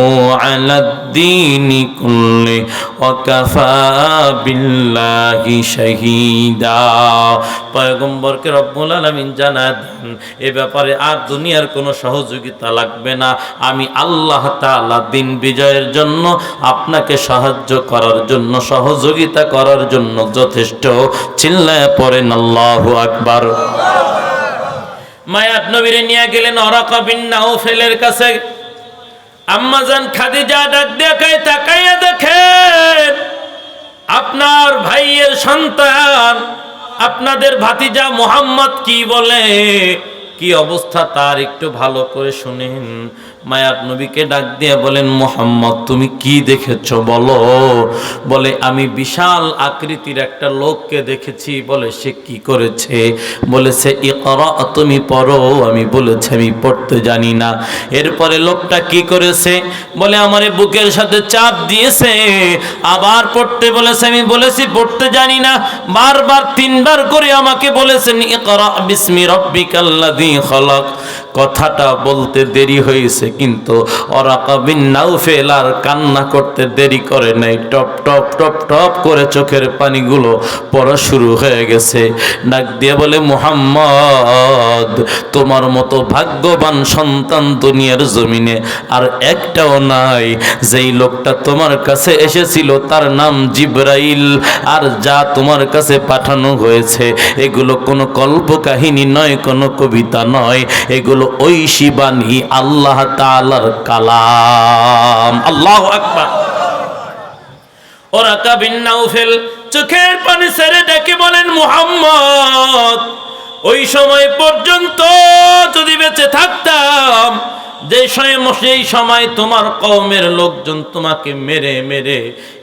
على الدين كله وكفى بالله شهيدا। পয়গম্বরকে রব্বুল আলামিন জানায় দেন এ ব্যাপারে আর দুনিয়ার কোনো সহযোগিতা লাগবে না, আমি আল্লাহ তাআলা দিন বিজয়ের জন্য আপনাকে সাহায্য করার জন্য সহযোগিতা করার জন্য যথেষ্ট। চিল্লায় পড়েন আল্লাহু আকবার। মায়াত নবীরে নিয়ে গেলেন ওরাকা বিন নাউফেলের কাছে। আম্মাজান খাদিজা ডাক দেখায় তাকাইয়া দেখেন আপনার ভাইয়ের সন্তান আপনাদের ভাতিজা মুহাম্মদ কি বলে, কি অবস্থা তার একটু ভালো করে শুনেন। মায়ার নবীকে ডাক দিয়ে বলেন মুহাম্মদ তুমি কি দেখেছো বলো। বলে আমি বিশাল আকৃতির একটা লোককে দেখেছি। বলে সে কি করেছে? বলেছে ইকরা তুমি পড়ো। আমি বলেছি আমি পড়তে জানি না। এরপরে লোকটা কি করেছে? বলে আমারে বুকের সাথে চাপ দিয়েছে, আবার পড়তে বলেছে, আমি বলেছি পড়তে জানি না। বারবার 3 বার করে আমাকে বলেছেন ইকরা বিসমি রাব্বিকাল্লাযী খালাক। কথাটা বলতে দেরি হয়েছে কিন্তু ওরাকা বিন নাউফেল আর কান্না করতে দেরি করে নাই। টপ টপ টপ টপ করে চোখের পানিগুলো পড়া শুরু হয়ে গেছে। ডাক দিয়ে বলে মুহাম্মদ তোমার মতো ভাগ্যবান সন্তান দুনিয়ার জমিনে আর একটাও নাই। যেই লোকটা তোমার কাছে এসেছিল তার নাম জিবরাইল, আর যা তোমার কাছে পাঠানো হয়েছে এগুলো কোনো কল্পকাহিনী নয়, কোনো কবিতা নয়, এগুলো ঐশী বাণী আল্লাহ তাআলার কালাম। আল্লাহু আকবার। ওরাকা বিন নাউফেল চোখের পানি ছেড়ে ডেকে বলেন মুহাম্মদ ওই সময় পর্যন্ত যদি বেঁচে থাকতাম, যেই সময় তোমার কওমের লোকজন তোমাকে মেরে মেরে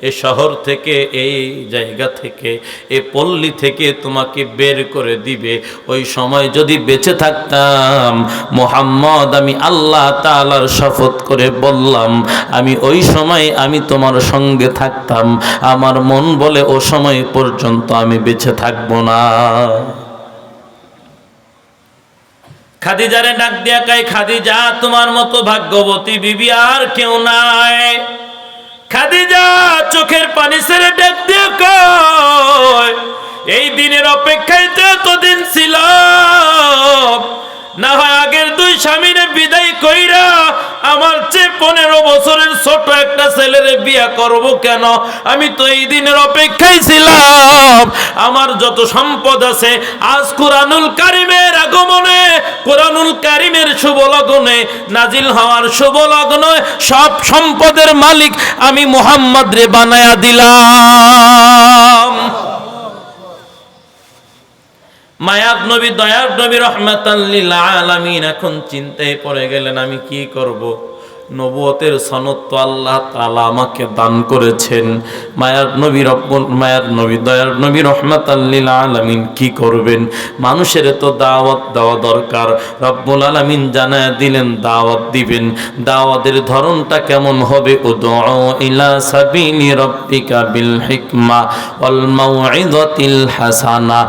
এ শহর থেকে, এই জায়গা থেকে, এ পল্লী থেকে তোমাকে বের করে দিবে, ওই সময় যদি বেঁচে থাকতাম মুহাম্মদ আমি আল্লাহ তাআলার শপথ করে বললাম আমি ওই সময় আমি তোমার সঙ্গে থাকতাম। আমার মন বলে ও সময় পর্যন্ত আমি বেঁচে থাকবো না। খাদিজারে ডাক দিয়া কয় খাদিজা তোমার মতো ভাগ্যবতী বিবি আর কেউ নাই। খাদিজা চোখের পানি ছেড়ে ডাক দিয়া কয় এই দিনের অপেক্ষায় তো এতদিন ছিলাম, না হয় আগের 2 স্বামীরে বিদায় কইরা আমার চেয়ে 15 বছরের ছোট একটা ছেলেরে বিয়া করব কেন? আমি তো এই দিনের অপেক্ষায় ছিলাম। আমার যত সম্পদ আছে আজ কুরআনুল কারীমের আগমনে, কুরআনুল কারীমের শুভ লগনে, নাজিল হওয়ার শুভ লগনে সব সম্পদের মালিক আমি মুহাম্মদ রে বানায়া দিলাম। মায়ার নবী দয়ার নবী রাহমাতাল লিল আলামিন এখন চিন্তায় পড়ে গেলেন আমি কি করব। নবুয়তের সনদ তো আল্লাহ তাআলা আমাকে দান করেছেন। মায়ার নবী দয়ার নবী রাহমাতাল লিল আলামিন কি করবেন? মানুষের তো দাওয়াত দেওয়া দরকার। রব্বুল আলামিন জানায় দিলেন দাওয়াত দিবেন। দাওয়াতের ধরনটা কেমন হবে? উদউ ইলা সাবিলি রাব্বিকা বিল হিকমা ওয়াল মাউইযাতিল হাসানা।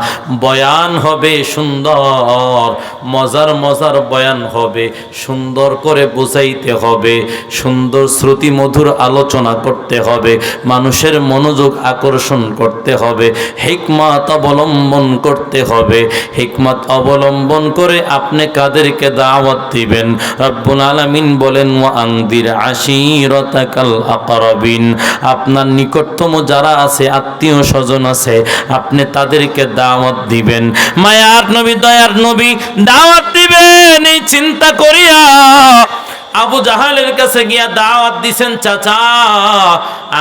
বয়ান হবে সুন্দর, মজার মজার বয়ান হবে, সুন্দর করে বুঝাইতে হবে, সুন্দর শ্রুতি মধুর আলোচনা করতে হবে, মানুষের মনোযোগ আকর্ষণ করতে হবে, হিকমত অবলম্বন করতে হবে। হিকমত অবলম্বন করে আপনি কাদেরকে দাওয়াত দিবেন? রব্বুল আলামিন বলেন ওয়া আনদির আশীরাতাকাল আকরাবিন। আপনার নিকটতম যারা আছে, আত্মীয় স্বজন আছে, আপনি তাদেরকে দাওয়াত দিবেন। মায়ার নবী দয়ার নবী দাওয়াত দিবেন এই চিন্তা করিয়া আবু জাহালের কাছে গিয়া দাওয়াত দিছেন চাচা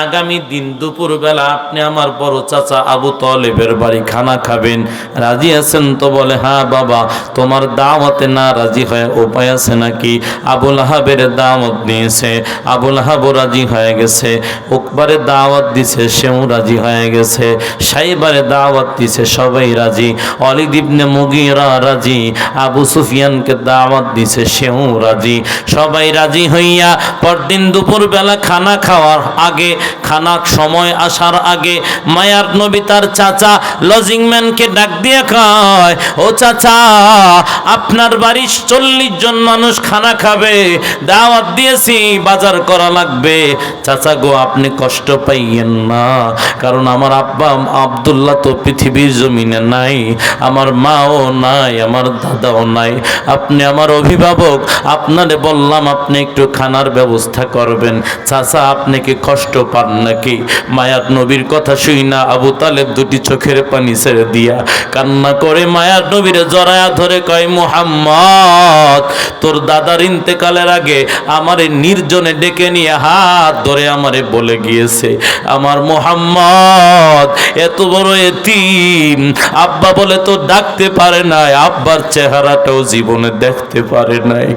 আগামী দিন দুপুর বেলা আপনি আমার বড় চাচা আবু তালেবের বাড়ি খানা খাবেন, রাজি আছেন তো? বলে হ্যাঁ বাবা। তোমার দাওয়াতে না রাজি হয় উপায় আছে নাকি? আবুল আহাবের দাওয়াত নিয়েছে, আবুল আহাবও রাজি হয়ে গেছে। উকবারে দাওয়াত দিছে, সেও রাজি হয়ে গেছে। সাইবারে দাওয়াত দিছে, সবাই রাজি। ওয়ালিদ ইবনে মুগীরা রাজি। আবু সুফিয়ানকে দাওয়াত দিছে, সেও রাজি। সবাই রাজি হইয়া পরদিন দুপুরবেলা খানা খাওয়ার আগে, খানার সময় আসার আগে মায়ার নবী তার চাচা লজিংম্যানকে ডাক দিয়ে কয়, ও চাচা, আপনার বাড়ির 40 জন মানুষ খানা খাবে, দাওয়াত দিয়েছি, বাজার করা লাগবে। চাচা গো, আপনি কষ্ট পাইয়েন না, কারণ আমার আব্বা আব্দুল্লাহ তো পৃথিবীর জমিনে নাই, আমার মাও নাই, আমার দাদাও নাই, আপনি আমার অভিভাবক, আপনারে বললাম আপনি একটু খানার ব্যবস্থা করবেন। চাচা, আপনি কি কষ্ট পান নাকি? মায়ার নবীর কথা শুই না আবু তালেব দুটি চোখের পানি ছেড়ে দিয়া কান্না করে মায়ার নবীরে জড়ায়া ধরে কয়, মুহাম্মদ, তোর দাদার ইন্তেকালের আগে আমারে নির্জনে ডেকে নিয়ে হাত ধরে আমারে বলে গিয়েছে, আমার মুহাম্মদ এত বড় এতিম, আব্বা বলে তো ডাকতে পারে নাই, আব্বার চেহারাটাও জীবনে দেখতে পারে নাই।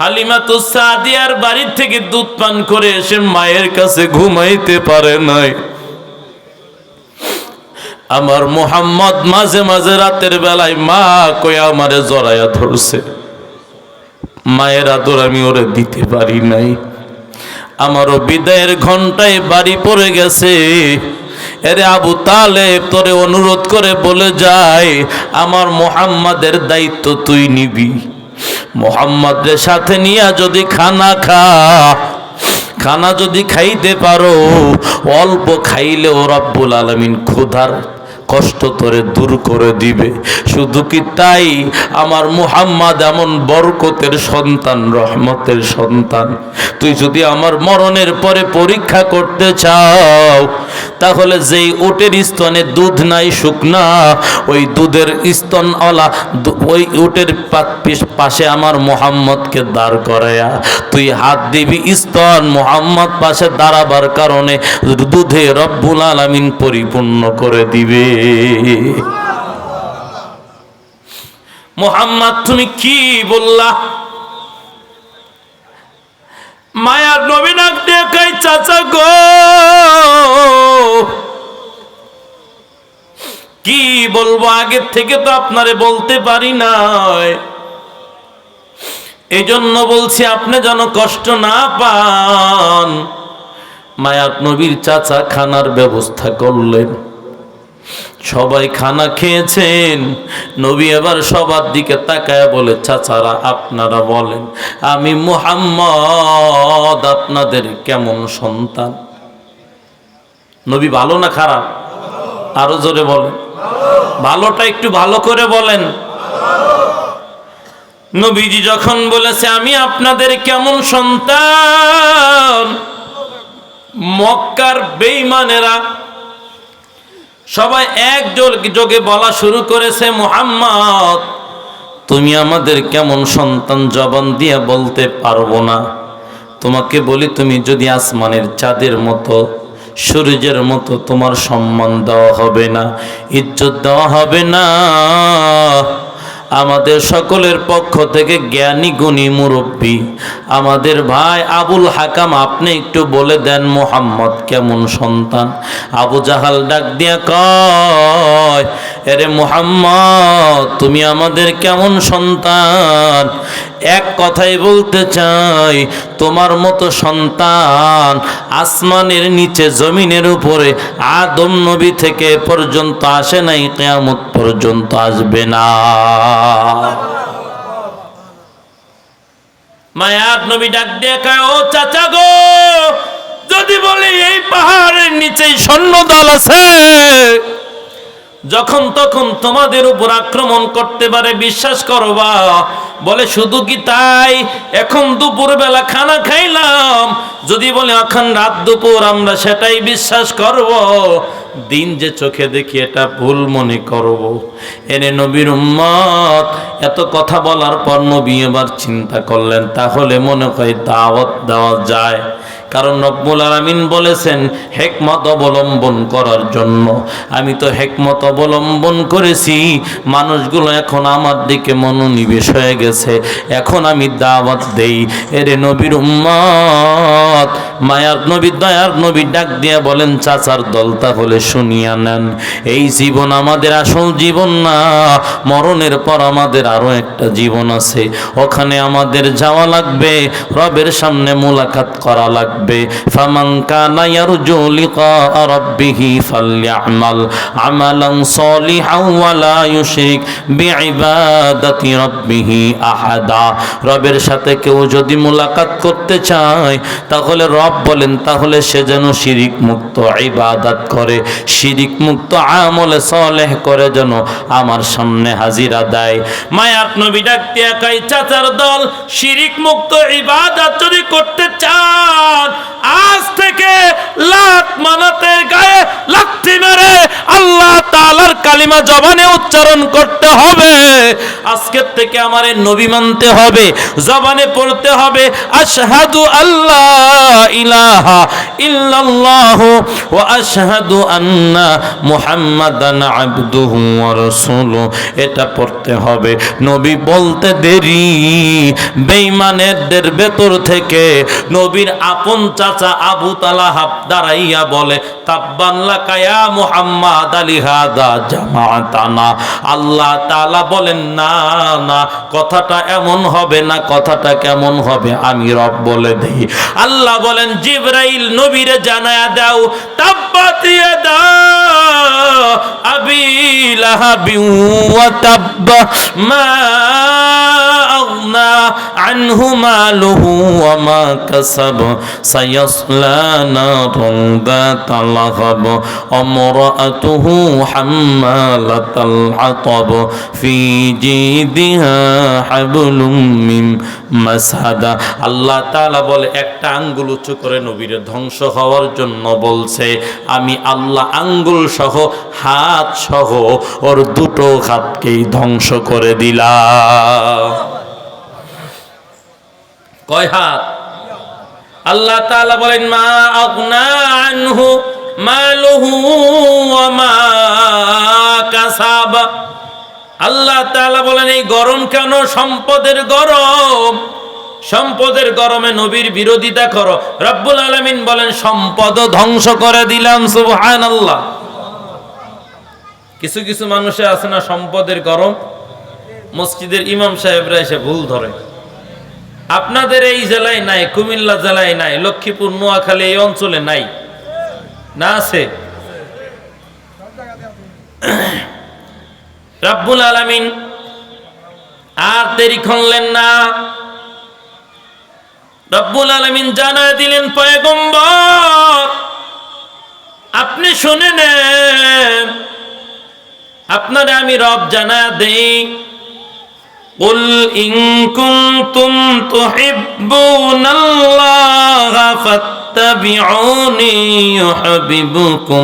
হালিমাতুস সাদিয়ার বাড়ি থেকে দুধ পান করে এসে মায়ের কাছে ঘুমাইতে পারে নাই। আমার মুহাম্মদ মাঝে মাঝে রাতের বেলায় মা কই আমারে জড়ায়া ধরছে, মায়ের আদর আমি ওরে দিতে পারি নাই। আমারও বিদায়ের ঘন্টায় বাড়ি পড়ে গেছে। এরে আবু তালেব, তোরে অনুরোধ করে বলে যায়, আমার মুহাম্মাদের দায়িত্ব তুই নিবি। মুহাম্মাদের সাথে নিয়ে যদি খানা যদি খাইতে পারো, অল্প খাইলেও রব্বুল আলামিন ক্ষুধার কষ্ট তোরে দূর করে দিবে। শুধু কি তাই, আমার মুহাম্মদ এমন বরকতের সন্তান, রহমতের সন্তান। তুই যদি আমার মরণের পরে পরীক্ষা করতে চাও, তাহলে যেই উটের স্তনে দুধ নাই শুকনা, ওই দুধের স্তনওয়ালা ওই উটের পাশে আমার মুহাম্মদকে দাঁড় করায়া তুই হাত দিবি, স্তন মুহাম্মদ পাশে দাঁড়াবার কারণে দুধে রব্বুল আলামিন পরিপূর্ণ করে দিবে। মুহাম্মদ, তুমি কি বললা? মায়ার নবী ডাক দিয়ে কয়, চাচা গো, কি বলবো, আগের থেকে তো আপনারে বলতে পারি নাই, এই জন্য বলছি আপনি যেন কষ্ট না পান। মায়ার নবীর চাচা খানার ব্যবস্থা করলেন, সবাই খানা খেয়েছেন। নবী এবার সবার দিকে তাকায় বলে, চাচারা আপনারা বলেন, আমি মুহাম্মদ আপনাদের কেমন সন্তান? নবী ভালো না খারাপ? আরো জোরে বলেন, ভালোটা একটু ভালো করে বলেন। নবীজি যখন বলেছে আমি আপনাদের কেমন সন্তান, মক্কার বেঈমানেরা সবাই একযোগে বলা শুরু করেছে, মুহাম্মদ তুমি আমাদের কেমন সন্তান জবান দিয়ে বলতে পারবো না। তোমাকে বলি, তুমি যদি আসমানের চাঁদের মতো, সূর্যের মতো, তোমার সম্মান দেওয়া হবে না, ইজ্জত দেওয়া হবে না। আমাদের সকলের পক্ষ থেকে জ্ঞানী গুণী মুরব্বী আমাদের ভাই আবুল হাকাম, আপনি একটু বলে দেন মুহাম্মদ কেমন সন্তান। আবু জাহাল ডাক দিয়া কয়, এরে মুহাম্মদ তুমি আমাদের কেমন সন্তান? এক কথাই বলতে চাই, তোমার মতো সন্তান আসমানের নিচে জমিনের উপরে আদম নবী থেকে পর্যন্ত আসে নাই, কিয়ামত পর্যন্ত আসবে না। মায়ার নবী ডাক দিয়ে কয়, ও চাচা গো, যদি বলি এই পাহাড়ের নিচেই সৈন্যদল আছে, যখন তখন তোমাদের উপর আক্রমণ করতে পারে, বিশ্বাস করবা? বলে শুধু কি তাই, এখন দুপুর বেলা খানা খাইলাম, যদি বলে এখন রাত দুপুর, আমরা সেটাই বিশ্বাস করব। দিন যে চোখে দেখি এটা ভুল মনে করব। এনে নবীর উম্মত এত কথা বলার পর নবী এবার চিন্তা করলেন, তাহলে মনে হয় দাওয়াত দেওয়া যায়। কারণ রব্বুল আলামিন বলেছেন হিকমত অবলম্বন করার জন্য। আমি তো হিকমত অবলম্বন করেছি, মানুষগুলো এখন আমার দিকে মনোনিবেশ হয়ে গেছে। এখন আমি দাওয়াত দেই, এরে নবীর উম্মত, মায়ার নবী দয়ার নবী ডাক দিয়া বলেন, চাচার দল তাহলে শুনিয়া নেন, এই জীবন আমাদের আসল জীবন না, মরণের পর আমাদের আরো একটা জীবন আছে, ওখানে আমাদের যাওয়া লাগবে, রবের সামনে মুলাকাত করা লাগবে। ফামান কানা ইয়ারজু লিকা রাব্বিহি ফালইআমাল আমালান সালিহান ওয়া লা ইউশরিক বিইবাদাতি রাব্বিহি আহাদা। রবের সাথে কেউ যদি মুলাকাত করতে চায়, তাহলে রব বলেন তাহলে সে যেন শিরিক মুক্ত ইবাদত করে, শিরিক মুক্ত আমলে সালেহ করে, যেন আমার সামনে হাজিরা দেয়। মায়ার নবী ডাক দিয়া কয়, চাচার দল শিরিক মুক্ত ইবাদত যদি করতে চান, আজ থেকে লাত মানাতে গায়ে লাথি মেরে আল্লাহ তাআলার কালিমা জবানে উচ্চারণ করতে হবে। আজকের থেকে আমারে নবী মানতে হবে, জবানে পড়তে হবে আশহাদু আল্লাহ ইলাহা ইল্লাল্লাহ ওয়া আশহাদু আন্না মুহাম্মাদান আবদুহু ওয়া রাসূলুহু। এটা পড়তে হবে। নবী বলতে দেরি, বেঈমানদের ভেতর থেকে নবীর আপন চাচা আবু তালহা দাঁড়াইয়া বলে, তাব্বান লাকা ইয়া মুহাম্মাদ আলিহাদা জামাতানা। আল্লাহ তাআলা বলেন, না না, কথাটা এমন হবে না, কথাটা কেমন হবে আমি রব বলে দেই। আল্লাহ বলেন, জিবরাইল নবীরে জানায়া দাও, তাব্বাত ইয়াদা আবি লাহাবি ওয়া তাব্বা মা আগনা আনহু মালুহু ওয়া মা কাসাব সায়াসলা নারান যাতা লাহাব আমরাতুহু হাম্মালাতাল হাতাব ফি জিদিহা হাবলুম মিন মাসহাদা। আল্লাহ তাআলা বলে, একটা আঙ্গুল উঁচু করে নবীর ধ্বংস হওয়ার জন্য বলছে, আমি আল্লাহ আঙ্গুল সহ হাত সহ ওর দুটো হাতকেই ধ্বংস করে দিলাম। কয় হাত? আল্লাহ তাআলা বলেন, মা আগনা আনহু মালুহু ওয়া মা কাসাব। আল্লাহ তাআলা বলেন, এই গরম কেন? সম্পদের গরম। সম্পদের গরমে নবীর বিরোধিতা করো। রব্বুল আলামিন বলেন, সম্পদ ধ্বংস করে দিলাম। সুবহানাল্লাহ। কিছু কিছু মানুষের আছে না, সম্পদের গরম, মসজিদের ইমাম সাহেবরা এসে ভুল ধরে। আপনাদের এই জেলায় নাই, কুমিল্লা জেলায় নাই, লক্ষ্মীপুর নোয়াখালী এই অঞ্চলে নাই না? আছে। রব্বুল আলামিন আর দেরি করলেন না, রব্বুল আলামিন জানায় দিলেন, পয়গম্বর আপনি শুনে নেন, আপনারে আমি রব জানায় দেই, কুল ইন কুনতুম তুহিব্বুনাল্লাহা ফাত্তাবিউনি ইউহিব্বুকুমুল্লাহ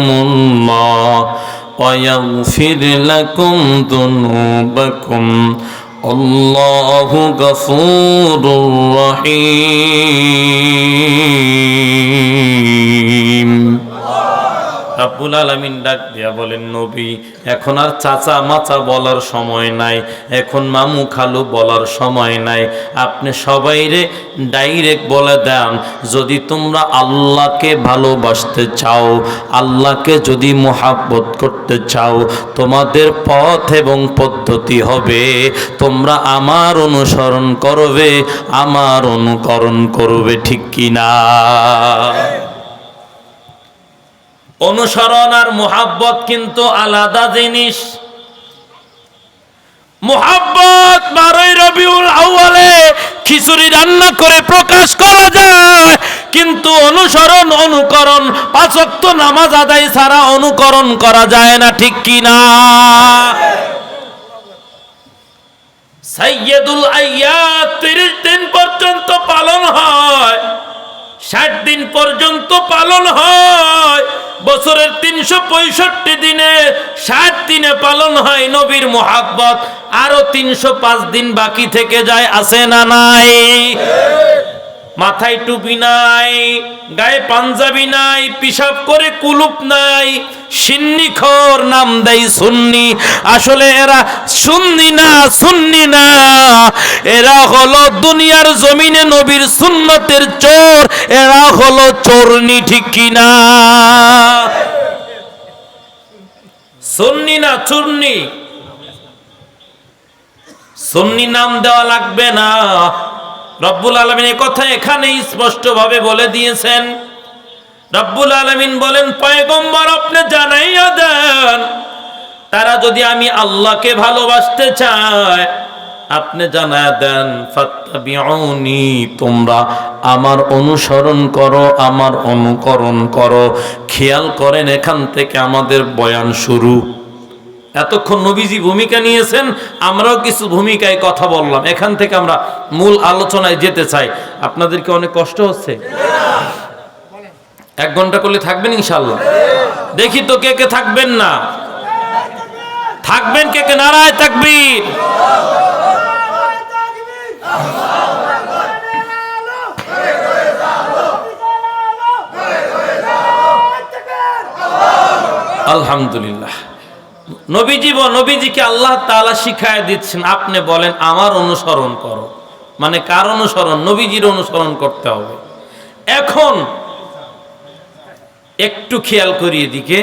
ওয়া ইয়াগফির লাকুম যুনুবাকুম আল্লাহু গফুরুর রহিম। রব্বুল আলামিন ডাক দিয়া বলেন, নবী এখন আর চাচা মাচা বলার সময় নাই, এখন মামু খালু বলার সময় নাই, আপনি সবাইরে ডাইরেক্ট বলে দেন, যদি তোমরা আল্লাহকে ভালোবাসতে চাও, আল্লাহকে যদি মুহাব্বত করতে চাও, তোমাদের পথ এবং পদ্ধতি হবে তোমরা আমার অনুসরণ করবে, আমার অনুকরণ করবে। ঠিক কিনা? অনুসরণ আর মুহাব্বত কিন্তু আলাদা জিনিস। মুহাব্বত 12 রবিউল আউয়ালে খিচুড়ি রান্না করে প্রকাশ করা যায়, কিন্তু অনুসরণ অনুকরণ 5 ওয়াক্ত নামাজ আদায় ছাড়া অনুকরণ করা যায় না। ঠিক কিনা? সাইয়্যিদুল আইয়াত 30 দিন পর্যন্ত পালন হয়, 60 দিন পর্যন্ত পালন হয়, বছরের 365 দিনে 60 দিনে পালন হয় নবীর মুহাব্বত, আরো 305 দিন বাকি থেকে যায়। আছে না নাই? মাথায় টুপি নাই, গায়ে পাঞ্জাবি নাই, পিশাব করে কুলুপ নাই, সিন্নিখোর, নাম দেয় সুন্নি। আসলে এরা সুন্নি না, সুন্নি না, এরা হলো দুনিয়ার জমিনে নবীর সুন্নতের চোর, এরা হলো চোরনি, ঠিক কিনা? সুন্নি না চুন্নি। সুন্নি নাম দেওয়া লাগবে না। রব্বুল আলামিন এই কথা এখানেই স্পষ্টভাবে বলে দিয়েছেন। রব্বুল আলামিন বলেন, পয়গম্বর আপনি জানাইয়া দেন, তারা যদি আমি আল্লাহকে ভালোবাসতে চায়, আপনি জানাইয়া দেন, ফাত্তাবিউনি, তোমরা আমার অনুসরণ করো, আমার অনুকরণ করো। খেয়াল করেন, এখান থেকে আমাদের বয়ান শুরু। এতক্ষণ নবীজি ভূমিকা নিয়েছেন, আমরাও কিছু ভূমিকায় কথা বললাম। এখান থেকে আমরা মূল আলোচনায় যেতে চাই। আপনাদের কি অনেক কষ্ট হচ্ছে? 1 ঘন্টা করলে থাকবেন ইনশাআল্লাহ? দেখি তো কে কে থাকবেন না। থাকবেন কে কে? নারায়ে তাকবীর। আলহামদুলিল্লাহ। নবীজিকে আল্লাহ তাআলা শিখায় দিচ্ছেন, আপনি বলেন আমার অনুসরণ করো। মানে কার অনুসরণ? নবীজির অনুসরণ করতে হবে। এখন একটু খেয়াল করি এদিকে,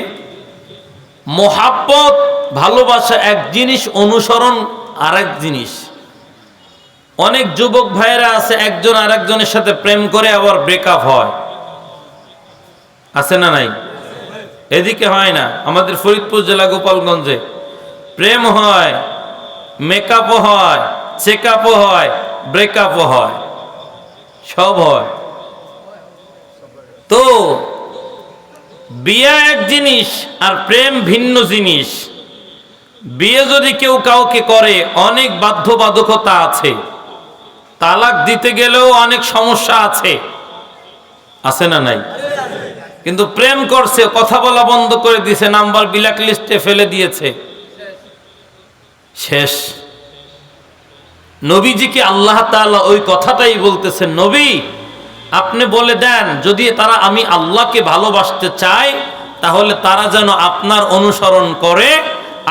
মোহাব্বত, ভালোবাসা এক জিনিস, অনুসরণ আরেক জিনিস। অনেক যুবক ভাইয়েরা আছে, একজন আরেকজনের সাথে প্রেম করে আবার ব্রেকআপ হয়, আছে না নাই? এদিকে হয় না, আমাদের ফরিদপুর জেলা গোপালগঞ্জে প্রেম হয়, মেকআপও হয়, চেকআপও হয়, ব্রেকআপও হয়, সব হয়। তো বিয়ে এক জিনিস আর প্রেম ভিন্ন জিনিস। বিয়ে যদি কেউ কাউকে করে, অনেক বাধ্যবাধকতা আছে, তালাক দিতে গেলেও অনেক সমস্যা আছে, আছে না নাই? কিন্তু প্রেম করছে, কথা বলা বন্ধ করে দিয়েছে, নাম্বার ব্ল্যাক লিস্টে ফেলে দিয়েছে, শেষ। নবীজিকে আল্লাহ তাআলা ওই কথাটাই বলতেছেন, নবী আপনি বলে দেন, যদি তারা আমি আল্লাহকে ভালোবাসতে চায়, তাহলে তারা যেন আপনার অনুসরণ করে,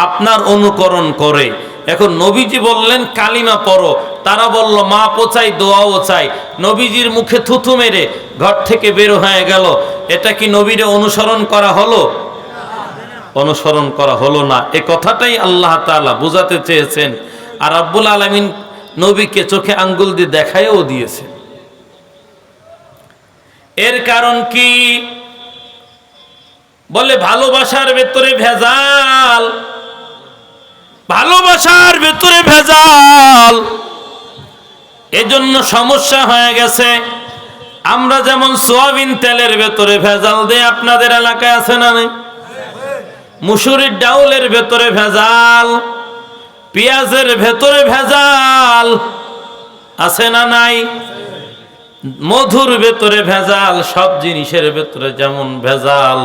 আপনার অনুকরণ করে। এখন নবীজি বললেন কালিমা পড়ো, তারা বলল মা পোচাই, দোয়াও চাই। নবীজির মুখে থুথু মেরে ঘর থেকে বের হয়ে গেল। এটা কি নবীরে অনুসরণ করা হলো? অনুসরণ করা হলো না। এ কথাটাই আল্লাহ তাআলা বুঝাতে চেয়েছেন। আর রব্বুল আলামিন নবীকে চোখে আঙ্গুল দিয়ে দেখায়ও দিয়েছে। এর কারণ কি? বলে ভালোবাসার ভেতরে ভেজাল, ভালোবাসার ভেতরে ভেজাল, এজন্য সমস্যা হয়ে গেছে। আমরা যেমন সোয়াবিন তেলের ভেতরে ভেজাল দেই, আপনাদের এলাকায় আছে না নাই? মুসুরির ডাউলের ভেতরে ভেজাল, পেঁয়াজের ভেতরে ভেজাল, আছে না নাই? মধুর ভেতরে ভেজাল, সব জিনিসের ভেতরে যেমন ভেজাল।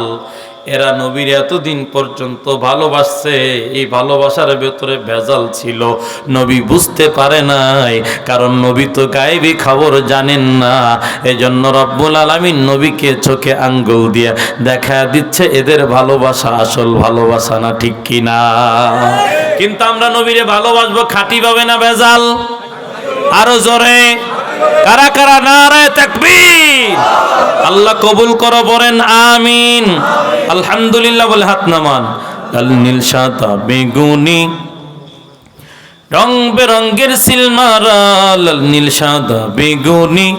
এরা নবীর এতদিন পর্যন্ত ভালোবাসছে, এই ভালোবাসার ভেতরে ভেজাল ছিল, নবী বুঝতে পারে নাই, কারণ নবী তো গায়েবী খবর জানেন না। এজন্য রব্বুল আলামিন নবীকে চোখে আঙ্গুল দিয়ে দেখা দিচ্ছে এদের ভালোবাসা আসল ভালোবাসা না, ঠিক কিনা? কিন্তু আমরা নবীরে ভালোবাসবো খাঁটি ভাবে না ভেজাল? আরো জোরে কারা কারা নারায়ে তাকবীর। আল্লাহ কবুল করো, বলেন আমিন। আলহামদুলিল্লাহ বলে হাত নামান। লাল নীল সাদা বেগুনি রং বেরঙ্গের সিলমারা, লাল নীল সাদা বেগুনি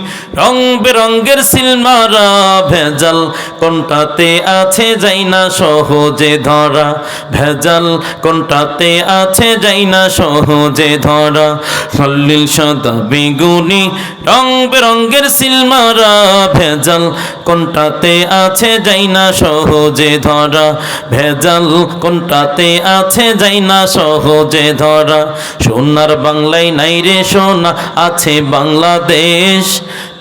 রং বেরঙ্গের সিলমারা, ভেজাল কোনটাতে আছে যাই না সহজে ধরা, ভেজাল কোনটাতে আছে যাই না সহজে ধরা। লাল নীল সাদা বেগুনি রং বেরঙ্গের সিলমারা, ভেজাল কোনটাতে আছে যাই না সহজে ধরা, ভেজাল কোনটাতে আছে যাই না সহজে ধরা। সোনার বাংলায় নাই রে সোনা আছে বাংলাদেশ,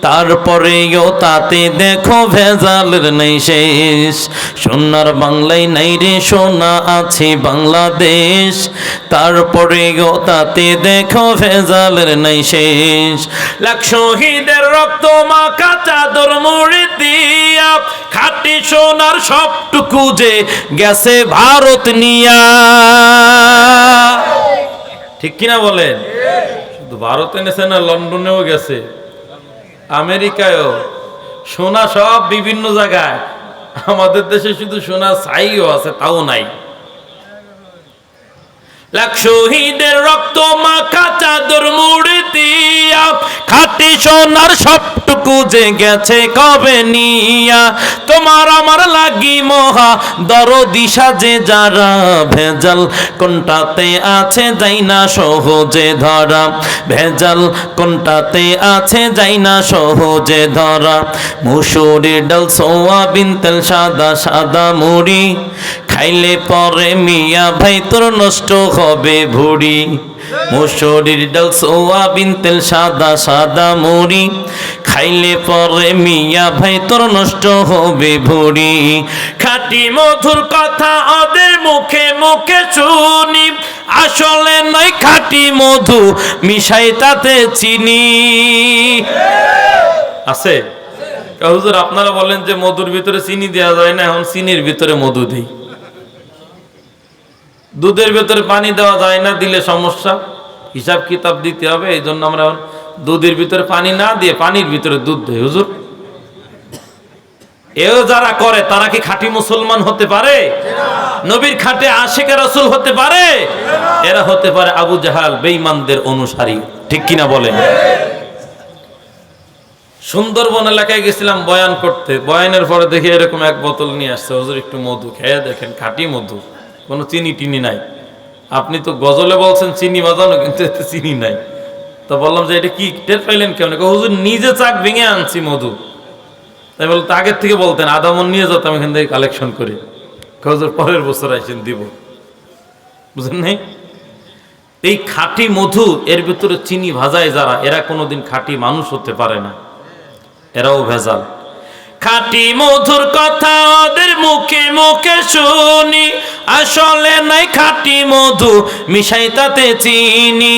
তারপরেও তাতে দেখো ভেজালের নেই শেষ। সোনার বাংলায় নাই রে সোনা আছে বাংলাদেশ, তারপরেও তাতে দেখো ভেজালের নেই শেষ। লাখ শহীদের রক্ত মাখা চাদর মুড়ি দিয়া, খাঁটি সোনার সবটুকু যে গেছে ভারত নিয়া। ঠিক কিনা বলেন? শুধু ভারতে নেছে না, লন্ডনেও গেছে, আমেরিকায়ও। সোনা সব বিভিন্ন জায়গায়। আমাদের দেশে শুধু সোনা ছাইও আছে, তাও নাই। লাখ শহীদের রক্ত মাখা চাদর মুড়ি দিয়া, খাঁটি সোনার সবটুকু যে গেছে কবে নিয়া। তোমার আমার লাগি মহা দরদি সাজে যারা, ভেজাল কোনটাতে আছে যাই না সহজে ধরা। ভেজাল কোনটাতে আছে যাই না সহজে ধরা। মুসুরির ডাল সোয়াবিন তেল সাদা সাদা মুড়ি, খাইলে পরে মিয়া ভাই তোর নষ্ট হবে ভুড়ি। মুসুরির ডাল সোয়াবিন তেল সাদা সাদা মুড়ি, খাইলে পরে মিয়া ভাই তোর নষ্ট হবে ভুড়ি। খাঁটি মধুর কথা ওদের মুখে মুখে শুনি, আসলে নয় খাঁটি মধু মিশাই তাতে চিনি। আছে হুজুর, আপনারা বলেন যে মধুর ভিতরে চিনি দেওয়া যায় না, এখন চিনির ভিতরে মধু দেই। দুধের ভেতরে পানি দেওয়া যায় না, দিলে সমস্যা, হিসাব কিতাব দিতে হবে। এই জন্য আমরা দুধের ভিতরে পানি না দিয়ে পানির ভিতরে দুধ দেই। হুজুর, এও যারা করে তারা কি খাঁটি মুসলমান হতে পারে? নবীর খাঁটে আশিকে রাসূল হতে পারে? এরা হতে পারে আবু জাহাল বেঈমানদের অনুসারী। ঠিক কিনা বলেন? সুন্দরবন এলাকায় গেছিলাম বয়ান করতে। বয়ানের পরে দেখি এরকম এক বোতল নিয়ে আসছে। হুজুর একটু মধু খেয়ে দেখেন, খাঁটি মধু, কোনো চিনি টিনি নাই। আপনি তো গজলে বলছেন চিনি বাজানো, কিন্তু এতে চিনি নাই। তো বললাম যে এটা কি টের পাইলেন কেমন? হুজুর নিজে চাক ভেঙে আনছি মধু। তাই বলতো আগের থেকে বলতেন আধা মন নিয়ে যেতাম এখান থেকে কালেকশন করে। হুজুর পরের বছর আইসেন দিব। বুঝেন নাই? এই খাঁটি মধু, এর ভিতরে চিনি ভাজায় যারা, এরা কোনোদিন খাঁটি মানুষ হতে পারে না, এরাও ভেজাল। খাঁটি মধুর কথা ওদের মুখে মুখে শুনি, আসলে নাই খাঁটি মধু মিশাই তাতে চিনি।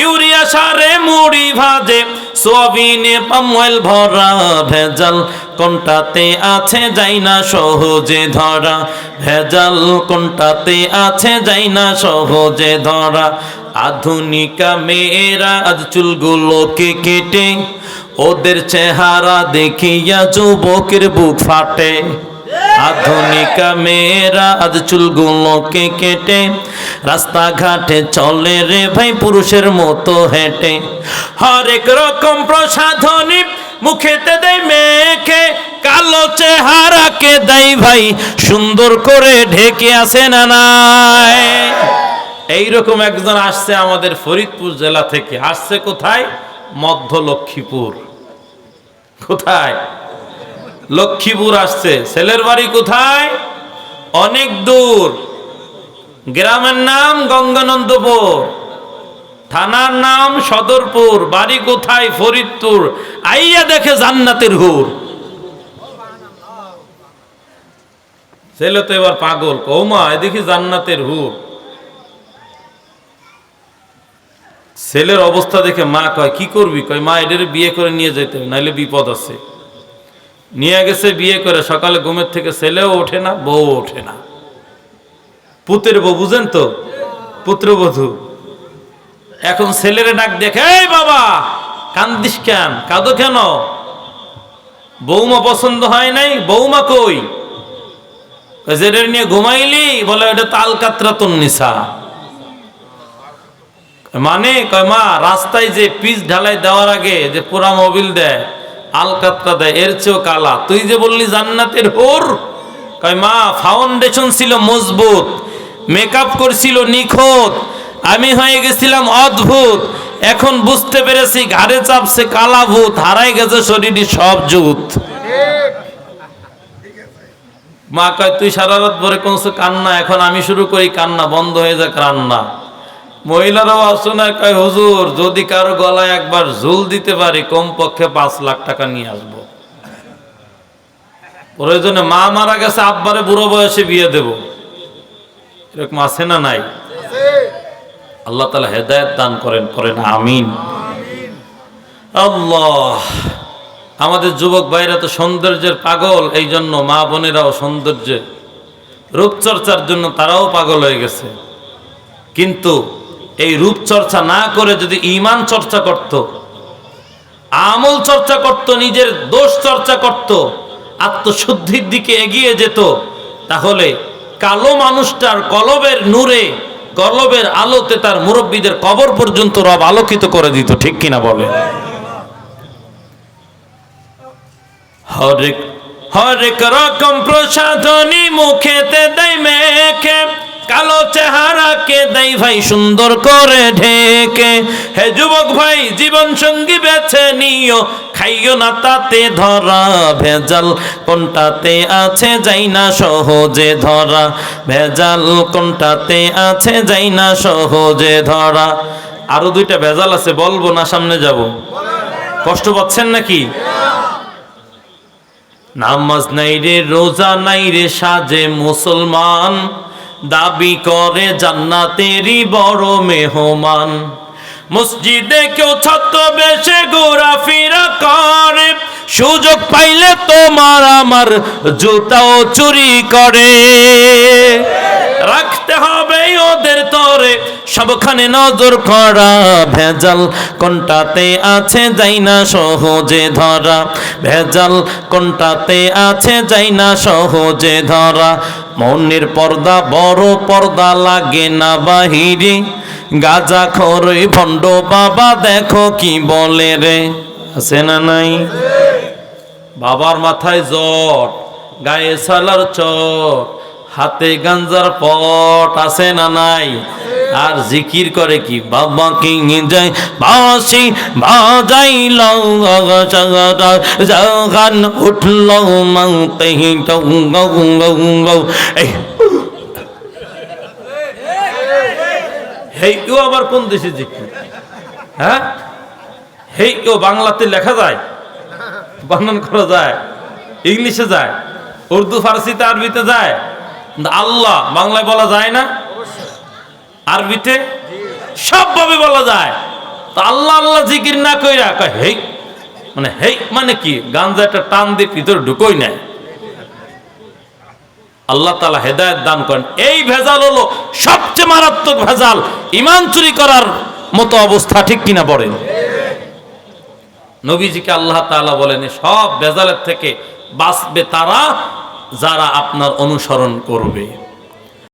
ইউরিয়া সারে মুড়ি ভাজে, সোয়াবিনে পাম অয়েল ভরা, ভেজাল কোনটাতে আছে যাই না সহজে ধরা। ভেজাল কোনটাতে আছে যাই না সহজে ধরা। আধুনিকা মেয়েরা আজ চুলগুলোকে কেটে, ওদের চেহারা দেখিয়া যুবকের বুক ফাটে। আধুনিকা মেয়েরা আজ চুলগুলোকে কেটে, রাস্তাঘাটে চলে রে ভাই পুরুষের মতো হেঁটে। হরেক রকম প্রসাধনী মুখেতে দেয় মেখে, কালো চেহারাকে দেয় ভাই সুন্দর করে ঢেকে। আসে না নাই? এইরকম একজন আসছে আমাদের ফরিদপুর জেলা থেকে। আসছে কোথায়? মধ্য লক্ষ্মীপুর। কোথায়? লক্ষ্মীপুর আসছে। ছেলের বাড়ি কোথায়? অনেক দূর। গ্রামের নাম গঙ্গানন্দপুর, থানার নাম সদরপুর, বাড়ি কোথায়? ফরিদপুর। আইয়া দেখে জান্নাতের হুর। ছেলে তো এবার পাগল, কৌমা এদিকে জান্নাতের হুর। ছেলের অবস্থা দেখে মা কয় কি করবি? কয় মা এদের বিয়ে করে নিয়ে যেতে হবে, নাইলে বিপদ আছে। নিয়ে গেছে বিয়ে করে। সকালে ঘুমের থেকে ছেলেও ওঠে না, বউ ওঠে না। পুত্রের বউ, বুঝেন তো, পুত্রবধূ। এখন ছেলের ডাক দেখে, এই বাবা কান্দিস কেন? কাঁদো কেন? বৌমা পছন্দ হয় নাই? বৌমা কই? জেরের নিয়ে ঘুমাইলি? বলে এটা তাল কাতরাতুন নিসা। মানে কয় মা রাস্তায় যে পিচ ঢালাই দেওয়ার আগে যে পুরা মোবিল দেয়, আলকাতরা দেয়, এর চেয়েও কালা। তুই যে বললি জান্নাতের হুর। কয় মা ফাউন্ডেশন ছিল মজবুত, মেকআপ করছিল নিখুঁত, আমি হয়ে গেছিলাম অদ্ভুত। এখন বুঝতে পেরেছি ঘাড়ে চাপছে কালা ভূত, হারাই গেছে শরীরে সব জুত। মা কয় তুই সারা রাত ভরে কোন কান্না, এখন আমি শুরু করি কান্না, বন্ধ হয়ে যাক রান্না। মহিলারাও আসুনায় কয় হুজুর যদি কারো গলায় একবার ঝুল দিতে পারি কমপক্ষে 5 লাখ টাকা নিয়ে আসবো। প্রয়োজনে মা মারা গেছে আব্বারে বুড়ো বয়সে বিয়ে দেব, এরকম আছে না নাই? আল্লাহ তাআলা হেদায়েত দান করেন, পড়েন আমিন। আল্লাহ, আমাদের যুবক ভাইরা তো সৌন্দর্যের পাগল, এই জন্য মা বোনেরাও সৌন্দর্যের রূপচর্চার জন্য তারাও পাগল হয়ে গেছে। কিন্তু এই রূপচর্চা না করে যদি ঈমান চর্চা করত, আমল চর্চা করত, নিজের দোষ চর্চা করত, আত্মশুদ্ধির দিকে এগিয়ে যেত, তাহলে কালো মানুষটার কলবের নূরে, কলবের আলোতে তার মুরব্বীদের কবর পর্যন্ত রব আলোকিত করে দিত। ঠিক কিনা বলে? হরেক রকম প্রসাধনী মুখেতে দেয় মেখে, কালো চেহারাকে দেয় ভাই সুন্দর করে ঢেকে। হে যুবক ভাই, জীবন সঙ্গী বেছে নিও, খাইও না তাতে ধরা, ভেজাল কোনটাতে আছে যাই না সহজে ধরা, ভেজাল কোনটাতে আছে যাই না সহজে ধরা। আরো 2টা ভেজাল আছে, বলবো না সামনে যাব? কষ্ট পাচ্ছেন নাকি? নামাজ নাই রে, রোজা নাই রে, সাজে মুসলমান, দাবি করে জান্নাতেরই বড় মেহমান। মসজিদে কেউ ছদ্মবেশে ঘোরাফেরা করে, সুযোগ পাইলে তোমার আমার জুতাও চুরি করে। রাখতে হবে ওদের তরে সবখানে নজর করা, ভেজাল কোনটাতে আছে যাই না সহজে ধরা, ভেজাল কোনটাতে আছে যাই না সহজে ধরা। মনের পর্দা বড় পর্দা লাগে না বাহিরে, গাজা খরই ভণ্ড বাবা দেখো কি বলে রে। আছে না নাই? বাবার মাথায় জট, গায়ে সালার চট, হাতে গাঞ্জার পট, আছে না নাই? আর জিকির করে কি? বাবা কি যায় বাসি বাজাইল, জাগান উঠল মাউতে হেইও আবার কোন দেশে জিকির? হ্যাঁ, হেইও বাংলাতে লেখা যায়, বানান করা যায়, ইংলিশে যায়, উর্দু ফার্সিতে আরবিতে যায়, আল্লাহ বাংলায় বলা যায় না? আরবিতে সবভাবে বলা যায়। তো আল্লাহ আল্লাহ জিকির না কইরা কয় হেই, মানে হেই মানে কি? গাঞ্জা একটা টান দিয়ে ভিতরে ঢুকোই নাই। আল্লাহ তাআলা হেদায়েত দান করেন। এই ভেজাল হলো সবচেয়ে মারাত্মক ভেজাল, ঈমান চুরি করার মতো অবস্থা। ঠিক কিনা বলেন? নবীজিকে আল্লাহ তাআলা বলেন সব ভেজালের থেকে বাঁচবে তারা যারা আপনার অনুসরণ করবে।